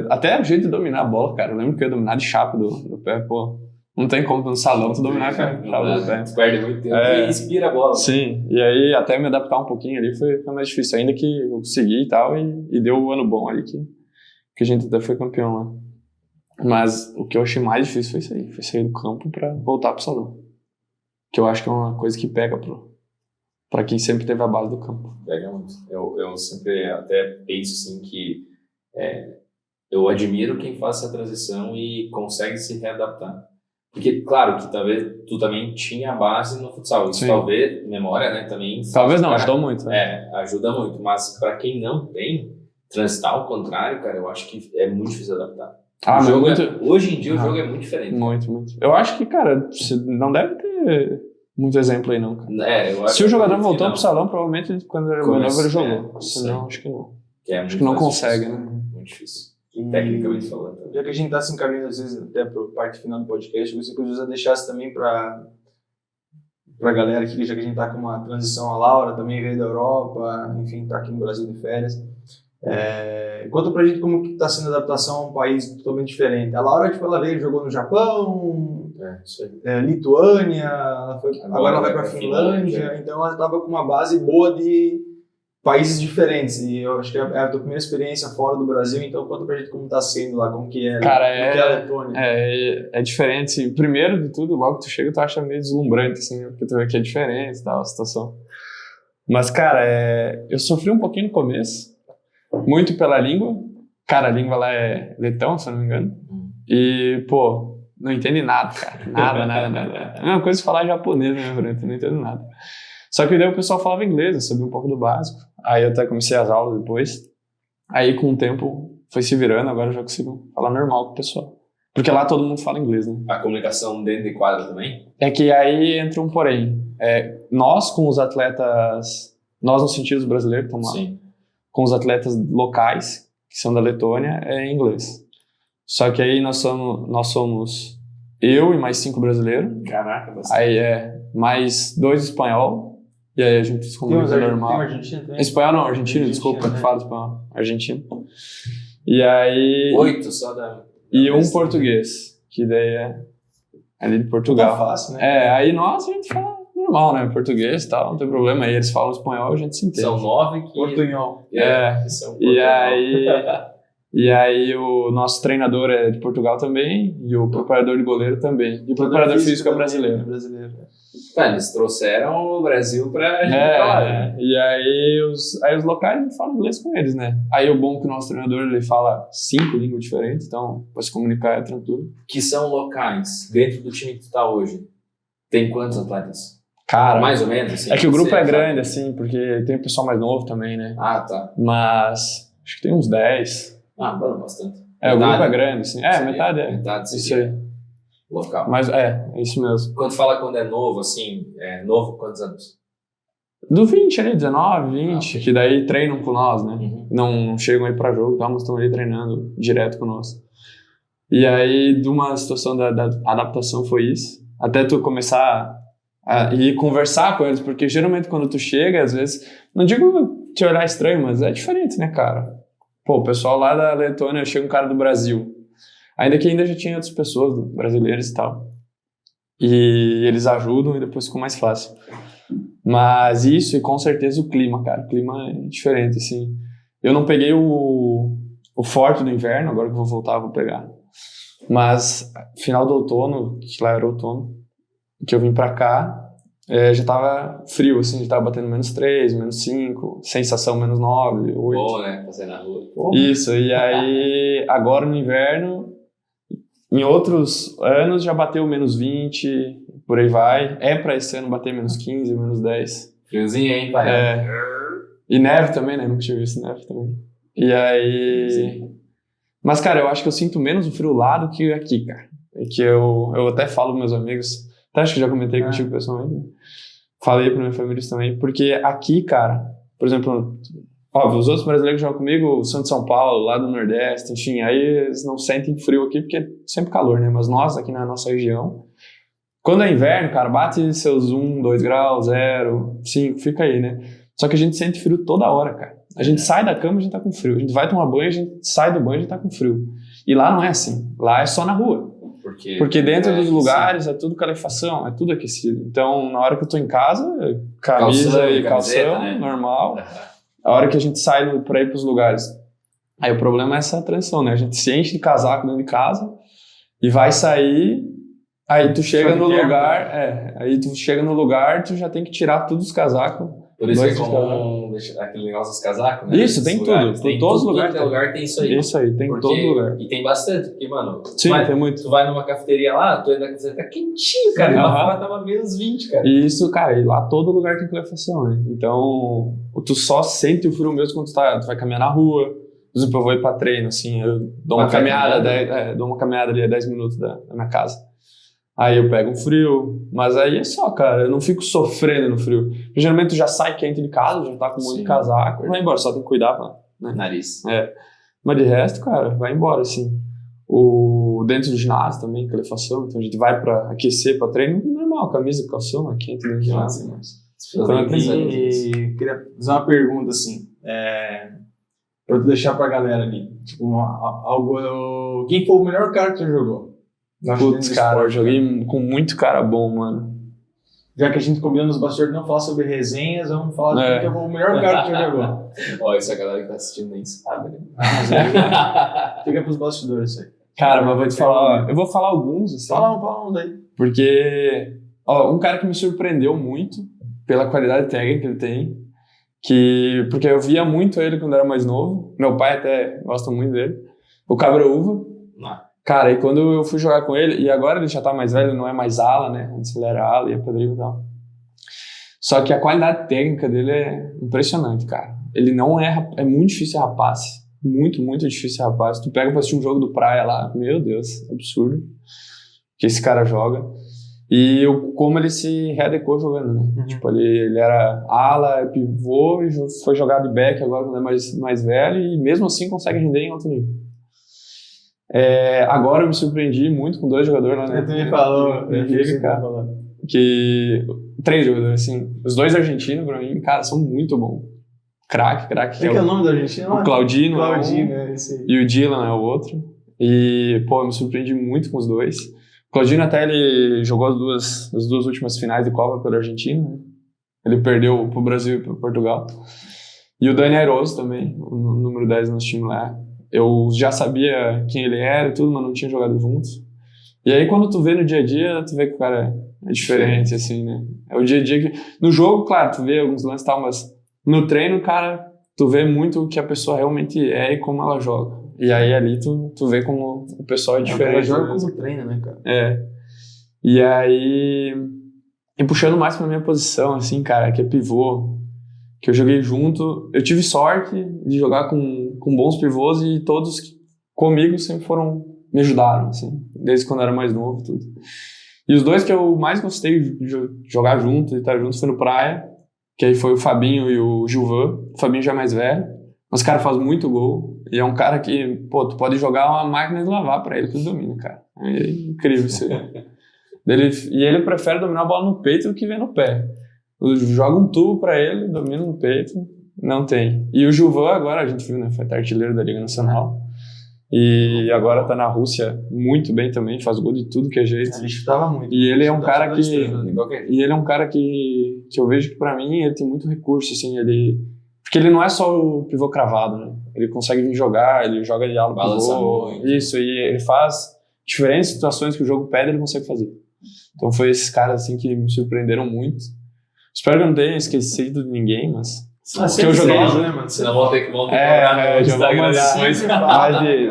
Até o jeito de dominar a bola, cara. Eu lembro que eu ia dominar de chapa do pé, pô. Não tem como no salão tu dominar com a chapa do pé. Tu perde muito tempo e inspira a bola. Sim, e aí até me adaptar um pouquinho ali foi mais difícil. Ainda que eu consegui e tal, e deu um ano bom ali que a gente até foi campeão lá. Mas o que eu achei mais difícil foi isso aí. Foi sair do campo pra voltar pro salão. Que eu acho que é uma coisa que pega pra quem sempre teve a base do campo. Pega muito. Eu sempre até penso assim que eu admiro quem faz essa transição e consegue se readaptar. Porque, claro, que talvez tu também tinha a base no futsal. Isso talvez, memória, né, também... Talvez não, ajudou muito. Né? Ajuda muito. Mas pra quem não tem, transitar ao contrário, cara, eu acho que é muito difícil adaptar. Hoje em dia o jogo é muito diferente. Muito. Eu acho que, cara, você não deve ter muito exemplo aí, não, cara. Se o jogador voltou pro salão, provavelmente quando ele era mais novo ele jogou. Senão, acho que não. Acho que não consegue, difícil, né? Muito difícil. Tecnicamente falando. Já que a gente tá se encaminhando, às vezes, até pra parte final do podcast, eu gostaria que o José deixasse também pra galera aqui, já que a gente tá com uma transição, a Laura também veio da Europa, enfim, tá aqui no Brasil de férias. Conta pra gente como que tá sendo a adaptação a um país totalmente diferente. A Laura, ela veio, jogou no Japão, Lituânia, agora ela vai pra Finlândia, então ela tava com uma base boa de países diferentes, e eu acho que é a tua primeira experiência fora do Brasil, então conta pra gente como tá sendo lá, como que é, cara, como que é a Letônia. É diferente, primeiro de tudo, logo que tu chega, tu acha meio deslumbrante, assim, porque tu vê que é diferente e tal, a situação. Mas, cara, eu sofri um pouquinho no começo, muito pela língua. Cara, a língua lá é letão, se eu não me engano. E, pô, não entende nada, cara. Nada. É uma coisa de falar japonês, né, Branco? Não entendo nada. Só que daí o pessoal falava inglês, eu sabia um pouco do básico. Aí eu até comecei as aulas depois. Aí, com o tempo, foi se virando, agora eu já consigo falar normal com o pessoal. Porque lá todo mundo fala inglês, né? A comunicação dentro de quadra também? É que aí entra um porém. Nós, com os atletas... Nós, no sentido dos brasileiros que estamos lá. Sim. Com os atletas locais, que são da Letônia, é em inglês. Só que aí nós somos eu e mais 5 brasileiros. Caraca, bastante. Aí mais 2 espanhol. E aí a gente se comunica normal. Tem argentino também? Espanhol não, argentino, desculpa, que fala espanhol. Argentino. E aí... 8 só da... E um português, que daí é ali de Portugal. Tá fácil, né? Aí a gente fala normal, né? Português e tal, não tem problema. Aí eles falam espanhol, a gente se entende. São 9 que... Portunhol. E aí o nosso treinador é de Portugal também, e o preparador de goleiro também. E o preparador físico é brasileiro. Eles trouxeram o Brasil pra gente falar, né? E aí os locais falam inglês com eles, né? Aí o bom é que o nosso treinador ele fala 5 línguas diferentes, então pra se comunicar é tranquilo. Que são locais, dentro do time que tu tá hoje, tem quantos atletas? Cara, mais ou menos, assim. É que o grupo é grande, assim, porque tem o pessoal mais novo também, né? Ah, tá. Mas acho que tem uns 10. Bastante. O grupo é grande, assim. Metade isso aí. Local. Mas é isso mesmo. Quando fala quando é novo, assim, novo quantos anos? Do 20 ali, 19, 20, que daí treinam com nós, né? Uhum. Não chegam aí pra jogo, tá? Mas estão ali treinando direto com nós. E aí, de uma situação da adaptação foi isso. Até tu começar a ir conversar com eles, porque geralmente quando tu chega, às vezes, não digo te olhar estranho, mas é diferente, né, cara? Pô, o pessoal lá da Letônia, chega um cara do Brasil. Ainda que ainda já tinha outras pessoas, brasileiras e tal. E eles ajudam e depois ficou mais fácil. Mas isso e com certeza o clima, cara. O clima é diferente, assim. Eu não peguei o forte do inverno, agora que eu vou voltar eu vou pegar. Mas final do outono, que lá era outono, que eu vim pra cá, já tava frio, assim, já tava batendo -3, -5, sensação -9, 8. Bom, né? Fazer na rua. Isso, e aí agora no inverno, em outros anos já bateu -20, por aí vai. É pra esse ano bater -15, -10. Friozinho, hein, pai? E neve também, né? Nunca tinha visto neve também. E aí... Sim. Mas, cara, eu acho que eu sinto menos o frio lá do que aqui, cara. É que eu até falo pros meus amigos, até acho que já comentei contigo pessoalmente, né? Falei pra minha família isso também, porque aqui, cara, por exemplo, óbvio, os outros brasileiros que jogam comigo são de São Paulo, lá do Nordeste, enfim, aí eles não sentem frio aqui porque é sempre calor, né? Mas nós, aqui na nossa região, quando é inverno, cara, bate seus 1, 2 graus, 0, 5, fica aí, né? Só que a gente sente frio toda hora, cara. A gente sai da cama, a gente tá com frio. A gente vai tomar banho, a gente sai do banho, a gente tá com frio. E lá não é assim. Lá é só na rua. Porque dentro dos lugares é tudo calefação, é tudo aquecido. Então, na hora que eu tô em casa, camisa e calção, né? Normal. A hora que a gente sai pra ir pros lugares. Aí o problema é essa transição, né? A gente se enche de casaco dentro de casa e vai sair, aí tu chega no lugar, aí tu chega no lugar, tu já tem que tirar todos os casacos. Por isso que é comum aquele negócio dos casacos, né? Isso, tem tudo. Tem todos os lugares. lugares. Lugar tem isso aí. Isso aí, tem em todo lugar. E tem bastante, porque, mano, Sim, tem muito. Tu vai numa cafeteria lá, tu ainda tá quentinho, cara. E lá fora tava -20, cara. Isso, cara, e lá todo lugar tem calefação, né? Então, tu só sente o frio mesmo quando tu vai caminhar na rua. Por exemplo, eu vou ir pra treino, assim, eu dou uma caminhada, dou uma caminhada ali a 10 minutos da minha casa. Aí eu pego um frio, mas aí é só, cara, eu não fico sofrendo no frio. Porque, geralmente tu já sai quente de casa, já tá com um monte de casaco, vai embora, só tem que cuidar, né? Nariz. Mas de resto, cara, vai embora, assim. Dentro do ginásio também, calefação, então a gente vai pra aquecer, pra treino, normal, camisa, calção, é quente dentro do ginásio. Então, queria fazer uma pergunta, assim, pra tu deixar pra galera ali. Tipo, quem foi o melhor cara que tu jogou? Putz, cara, eu joguei com muito cara bom, mano. Já que a gente combinou nos bastidores não falar sobre resenhas, vamos falar de quem foi o melhor cara que tu jogou. Ó, isso a galera que tá assistindo nem sabe, né? Fica pros bastidores isso aí. Cara, mas vou te falar, eu vou falar alguns, assim. Fala um daí. Porque, um cara que me surpreendeu muito pela qualidade técnica que ele tem, porque eu via muito ele quando era mais novo, meu pai até gosta muito dele, o Cabra-Uva. Cara, e quando eu fui jogar com ele, e agora ele já tá mais velho, não é mais ala, né? Antes ele era ala, ia pra drible e tal. Só que a qualidade técnica dele é impressionante, cara. Ele não erra, é muito difícil errar passe. Muito, muito difícil errar passe. Tu pega pra assistir um jogo do Praia lá, meu Deus, absurdo que esse cara joga. E como ele se readequou jogando, né? Tipo, ele era ala, pivô, e foi jogar de back agora quando é mais velho, e mesmo assim consegue render em alto nível. Agora eu me surpreendi muito com 2 jogadores lá, né? Tu me falou, que 3 jogadores, assim, os 2 argentinos pra mim, cara, são muito bons. Craque. Que é o nome do argentino? O Claudino, esse aí. E o Dylan é o outro. E, pô, eu me surpreendi muito com os 2. O Claudino até ele jogou as duas últimas finais de Copa pela Argentina, né? Ele perdeu pro Brasil e pro Portugal. E o Dani Airoso também, o número 10 no nosso time lá. Eu já sabia quem ele era e tudo, mas não tinha jogado juntos. E aí quando tu vê no dia a dia, tu vê que o cara é diferente, assim, né? É o dia a dia que... No jogo, claro, tu vê alguns lances e tal, mas no treino, cara, tu vê muito o que a pessoa realmente é e como ela joga. E aí ali tu vê como o pessoal é diferente. Ela joga como treina, né, cara? E aí... E puxando mais pra minha posição, assim, cara, que é pivô, que eu joguei junto. Eu tive sorte de jogar com bons pivôs e todos comigo sempre me ajudaram, assim, desde quando eu era mais novo e tudo. E os 2 que eu mais gostei de jogar junto e estar juntos foi no Praia, que aí foi o Fabinho e o Gilvan. O Fabinho já é mais velho, mas o cara faz muito gol. E é um cara que, pô, tu pode jogar uma máquina de lavar pra ele que ele domina, cara. É incrível isso aí. E ele prefere dominar a bola no peito do que ver no pé. Joga um tubo pra ele, domina no peito, não tem. E o Gilvan agora, a gente viu, né, foi artilheiro da Liga Nacional. E agora tá na Rússia muito bem também, faz gol de tudo que é jeito. Ele chutava muito. E ele é um cara que... E ele é um cara que eu vejo que pra mim ele tem muito recurso, assim, porque ele não é só o pivô cravado, né? Ele consegue vir jogar, ele joga de ala pro gol. Isso, e ele faz diferentes situações que o jogo pede, ele consegue fazer. Então foi esses caras, assim, que me surpreenderam muito. Espero que eu não tenha esquecido de ninguém, mas... que eu joguei, né, mano? Senão vão ter que cobrar no Instagram depois.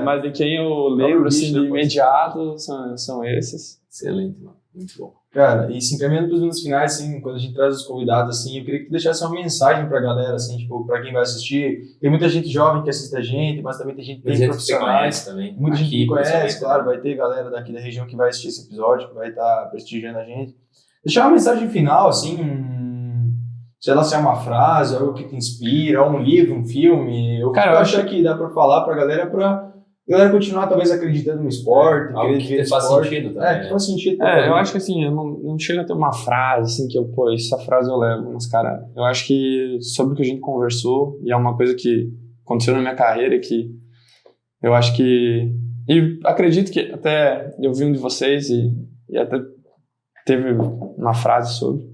Mas de quem eu lembro, assim, de imediato, são esses. Excelente, mano. Muito bom. Cara, e se encaminhando para os minutos finais, assim, quando a gente traz os convidados, assim, eu queria que tu deixasse uma mensagem pra galera, assim, tipo, pra quem vai assistir. Tem muita gente jovem que assiste a gente, mas também tem gente bem profissionais. Também. Muita gente que conhece, claro, vai ter galera daqui da região que vai assistir esse episódio, que vai estar prestigiando a gente. Deixar uma mensagem final, assim, sei lá se é uma frase, algo que te inspira, um livro, um filme. Cara, eu acho que dá pra falar pra galera continuar talvez acreditando no esporte. Algo que faz sentido também. Que faz sentido. Eu acho que assim, eu não chego a ter uma frase assim que essa frase eu levo, mas cara, eu acho que sobre o que a gente conversou, e é uma coisa que aconteceu na minha carreira, que eu acho que, e acredito que até eu vi um de vocês e até teve uma frase sobre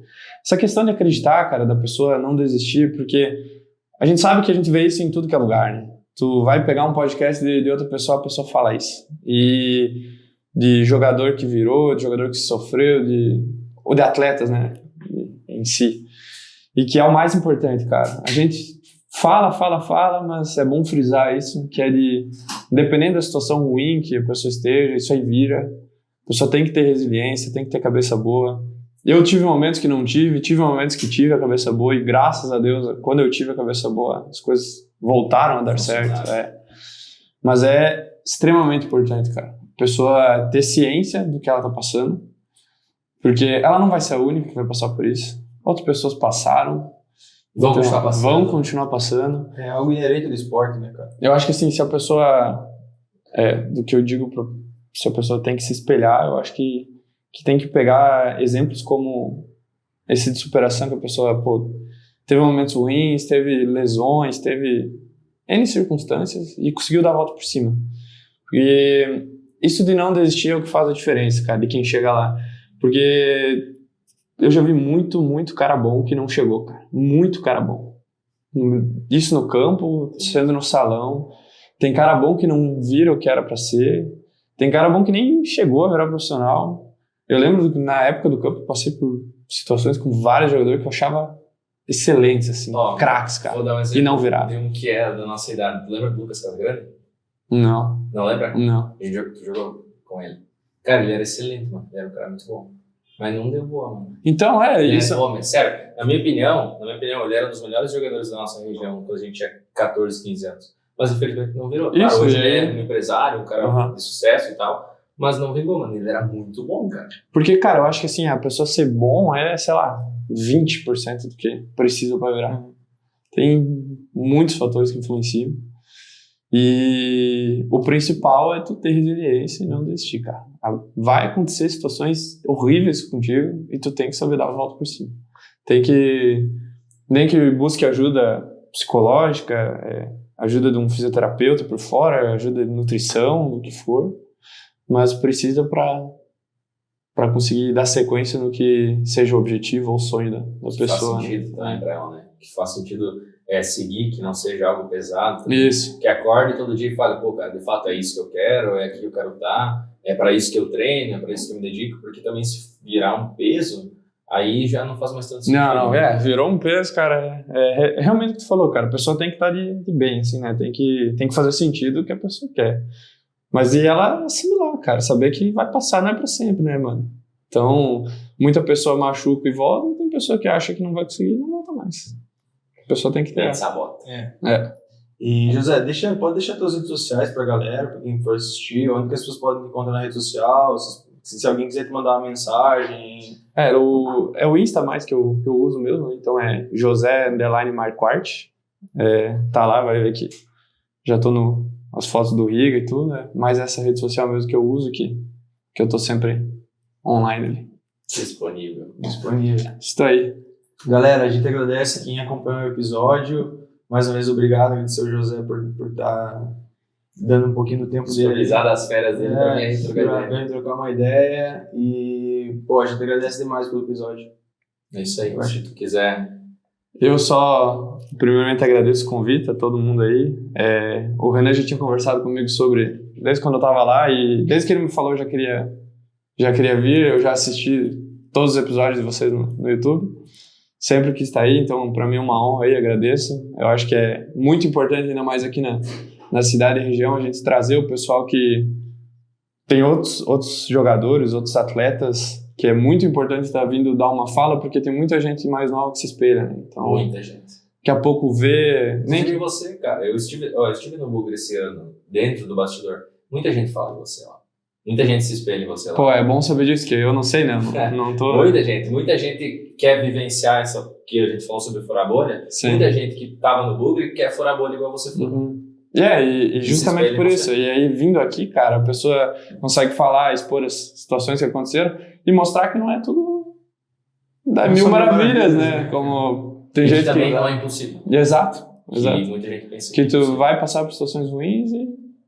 essa questão de acreditar, cara, da pessoa não desistir, porque a gente sabe que a gente vê isso em tudo que é lugar, né? Tu vai pegar um podcast de outra pessoa, a pessoa fala isso. E de jogador que virou, de jogador que sofreu, ou de atletas, né, em si. E que é o mais importante, cara. A gente fala, mas é bom frisar isso, que é dependendo da situação ruim que a pessoa esteja, isso aí vira. A pessoa tem que ter resiliência, tem que ter cabeça boa. Eu tive momentos que não tive momentos que tive a cabeça boa, e graças a Deus, quando eu tive a cabeça boa, as coisas voltaram a dar certo. Mas é extremamente importante, cara. A pessoa ter ciência do que ela tá passando, porque ela não vai ser a única que vai passar por isso. Outras pessoas passaram, vão continuar passando. É algo inerente do esporte, né, cara? Eu acho que assim, se a pessoa, do que eu digo, se a pessoa tem que se espelhar, eu acho que tem que pegar exemplos como esse de superação, que a pessoa, teve momentos ruins, teve lesões, teve N circunstâncias e conseguiu dar a volta por cima. E isso de não desistir é o que faz a diferença, cara, de quem chega lá. Porque eu já vi muito cara bom que não chegou, cara. Muito cara bom. Isso no campo, sendo no salão. Tem cara bom que não vira o que era pra ser. Tem cara bom que nem chegou a virar profissional. Eu lembro que na época do campo eu passei por situações com vários jogadores que eu achava excelentes, assim, craques, cara. Vou dar um exemplo, e não viraram. Tem um que é da nossa idade. Lembra do Lucas Casagrande? Não. Não lembra? Não. Tu jogou com ele. Cara, ele era excelente, mano. Ele era um cara muito bom. Mas não deu boa, mano. Então, isso. Sério, na minha opinião, ele era um dos melhores jogadores da nossa região quando a gente tinha 14, 15 anos. Mas infelizmente não virou. Claro, hoje ele é um empresário, um cara de sucesso e tal. Mas não vingou, mano. Ele era muito bom, cara. Porque, cara, eu acho que assim, a pessoa ser bom é, sei lá, 20% do que precisa pra virar. Tem muitos fatores que influenciam. E o principal é tu ter resiliência e não desistir, cara. Vai acontecer situações horríveis contigo e tu tem que saber dar a volta por cima. Nem que busque ajuda psicológica, ajuda de um fisioterapeuta por fora, ajuda de nutrição, do que for. Mas precisa para conseguir dar sequência no que seja o objetivo ou o sonho da pessoa. Faz sentido também pra ela, né? Que faz sentido seguir, que não seja algo pesado. Isso. Que acorde todo dia e fale, cara, de fato é isso que eu quero, é aqui que eu quero estar, é para isso que eu treino, é para isso que eu me dedico, porque também se virar um peso, aí já não faz mais tanto sentido. Não, virou um peso, cara. É realmente o que tu falou, cara. A pessoa tem que estar de bem, assim, né? Tem que fazer sentido o que a pessoa quer. Mas e ela assimilar, cara, saber que vai passar, não é pra sempre, né, mano? Então, muita pessoa machuca e volta, e tem pessoa que acha que não vai conseguir e não volta mais. A pessoa tem que ter. Sabota. E, José, pode deixar tuas redes sociais pra galera, pra quem for assistir, onde que as pessoas podem te encontrar na rede social, Se alguém quiser te mandar uma mensagem... É o Insta mais que eu uso mesmo, então é José_Marquardt. Tá lá, vai ver que já tô as fotos do Riga e tudo, né? Mas essa rede social mesmo que eu uso, que eu tô sempre online ali. Disponível. Isso aí. Galera, a gente agradece quem acompanhou o episódio. Mais uma vez, obrigado, agradecer ao José por estar dando um pouquinho do tempo dele. Disponibilizar das férias dele pra Vem trocar uma ideia. E, pô, a gente agradece demais pelo episódio. É isso aí, se tu quiser. Eu só, primeiramente, agradeço o convite a todo mundo aí. O Renan já tinha conversado comigo sobre, desde quando eu tava lá, e desde que ele me falou, eu já queria vir. Eu já assisti todos os episódios de vocês no YouTube. Sempre quis estar aí, então para mim é uma honra aí, agradeço. Eu acho que é muito importante, ainda mais aqui na cidade e região, a gente trazer o pessoal que tem outros jogadores, outros atletas, que é muito importante estar vindo dar uma fala, porque tem muita gente mais nova que se espelha, né? Então, muita gente. Daqui a pouco vê... Nem que você, cara. Eu estive no Bugre esse ano, dentro do bastidor. Muita gente fala de você lá. Muita gente se espelha em você lá. Pô, é bom saber disso, que eu não sei, né? Não tô... Muita gente quer vivenciar isso que a gente falou sobre furar bolha. Sim. Muita gente que tava no Bugre quer furar bolha igual você furou. Uhum. E justamente por isso. E aí, vindo aqui, cara, a pessoa consegue falar, expor as situações que aconteceram e mostrar que não é tudo da mil maravilhas, né? Como tem gente também que... não é impossível. Exato. Que muita gente pensa que tu vai passar por situações ruins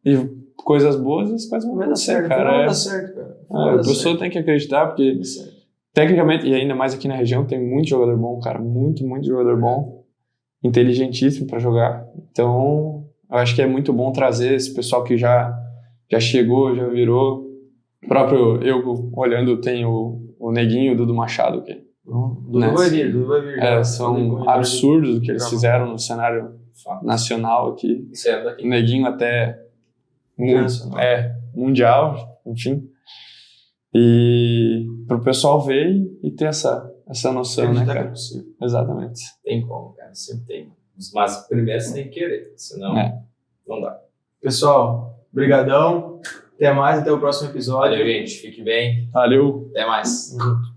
e coisas boas, as coisas vão dar certo, cara. Vai dar certo, cara. A pessoa tem que acreditar, porque tecnicamente, e ainda mais aqui na região, tem muito jogador bom, cara. Muito jogador bom. Inteligentíssimo pra jogar. Então... eu acho que é muito bom trazer esse pessoal que já chegou, já virou. O próprio eu olhando, tem o Neguinho, o Dudu Machado. Dudu vai vir. São absurdos o que eles fizeram no cenário nacional aqui. O Neguinho até mundial, enfim. E pro pessoal ver e ter essa noção, né, cara? Exatamente. Tem como, cara, sempre tem. Mas primeiro você tem que querer, senão não dá. Pessoal, brigadão. Até mais, até o próximo episódio. Valeu, gente. Fique bem. Valeu. Até mais. Junto.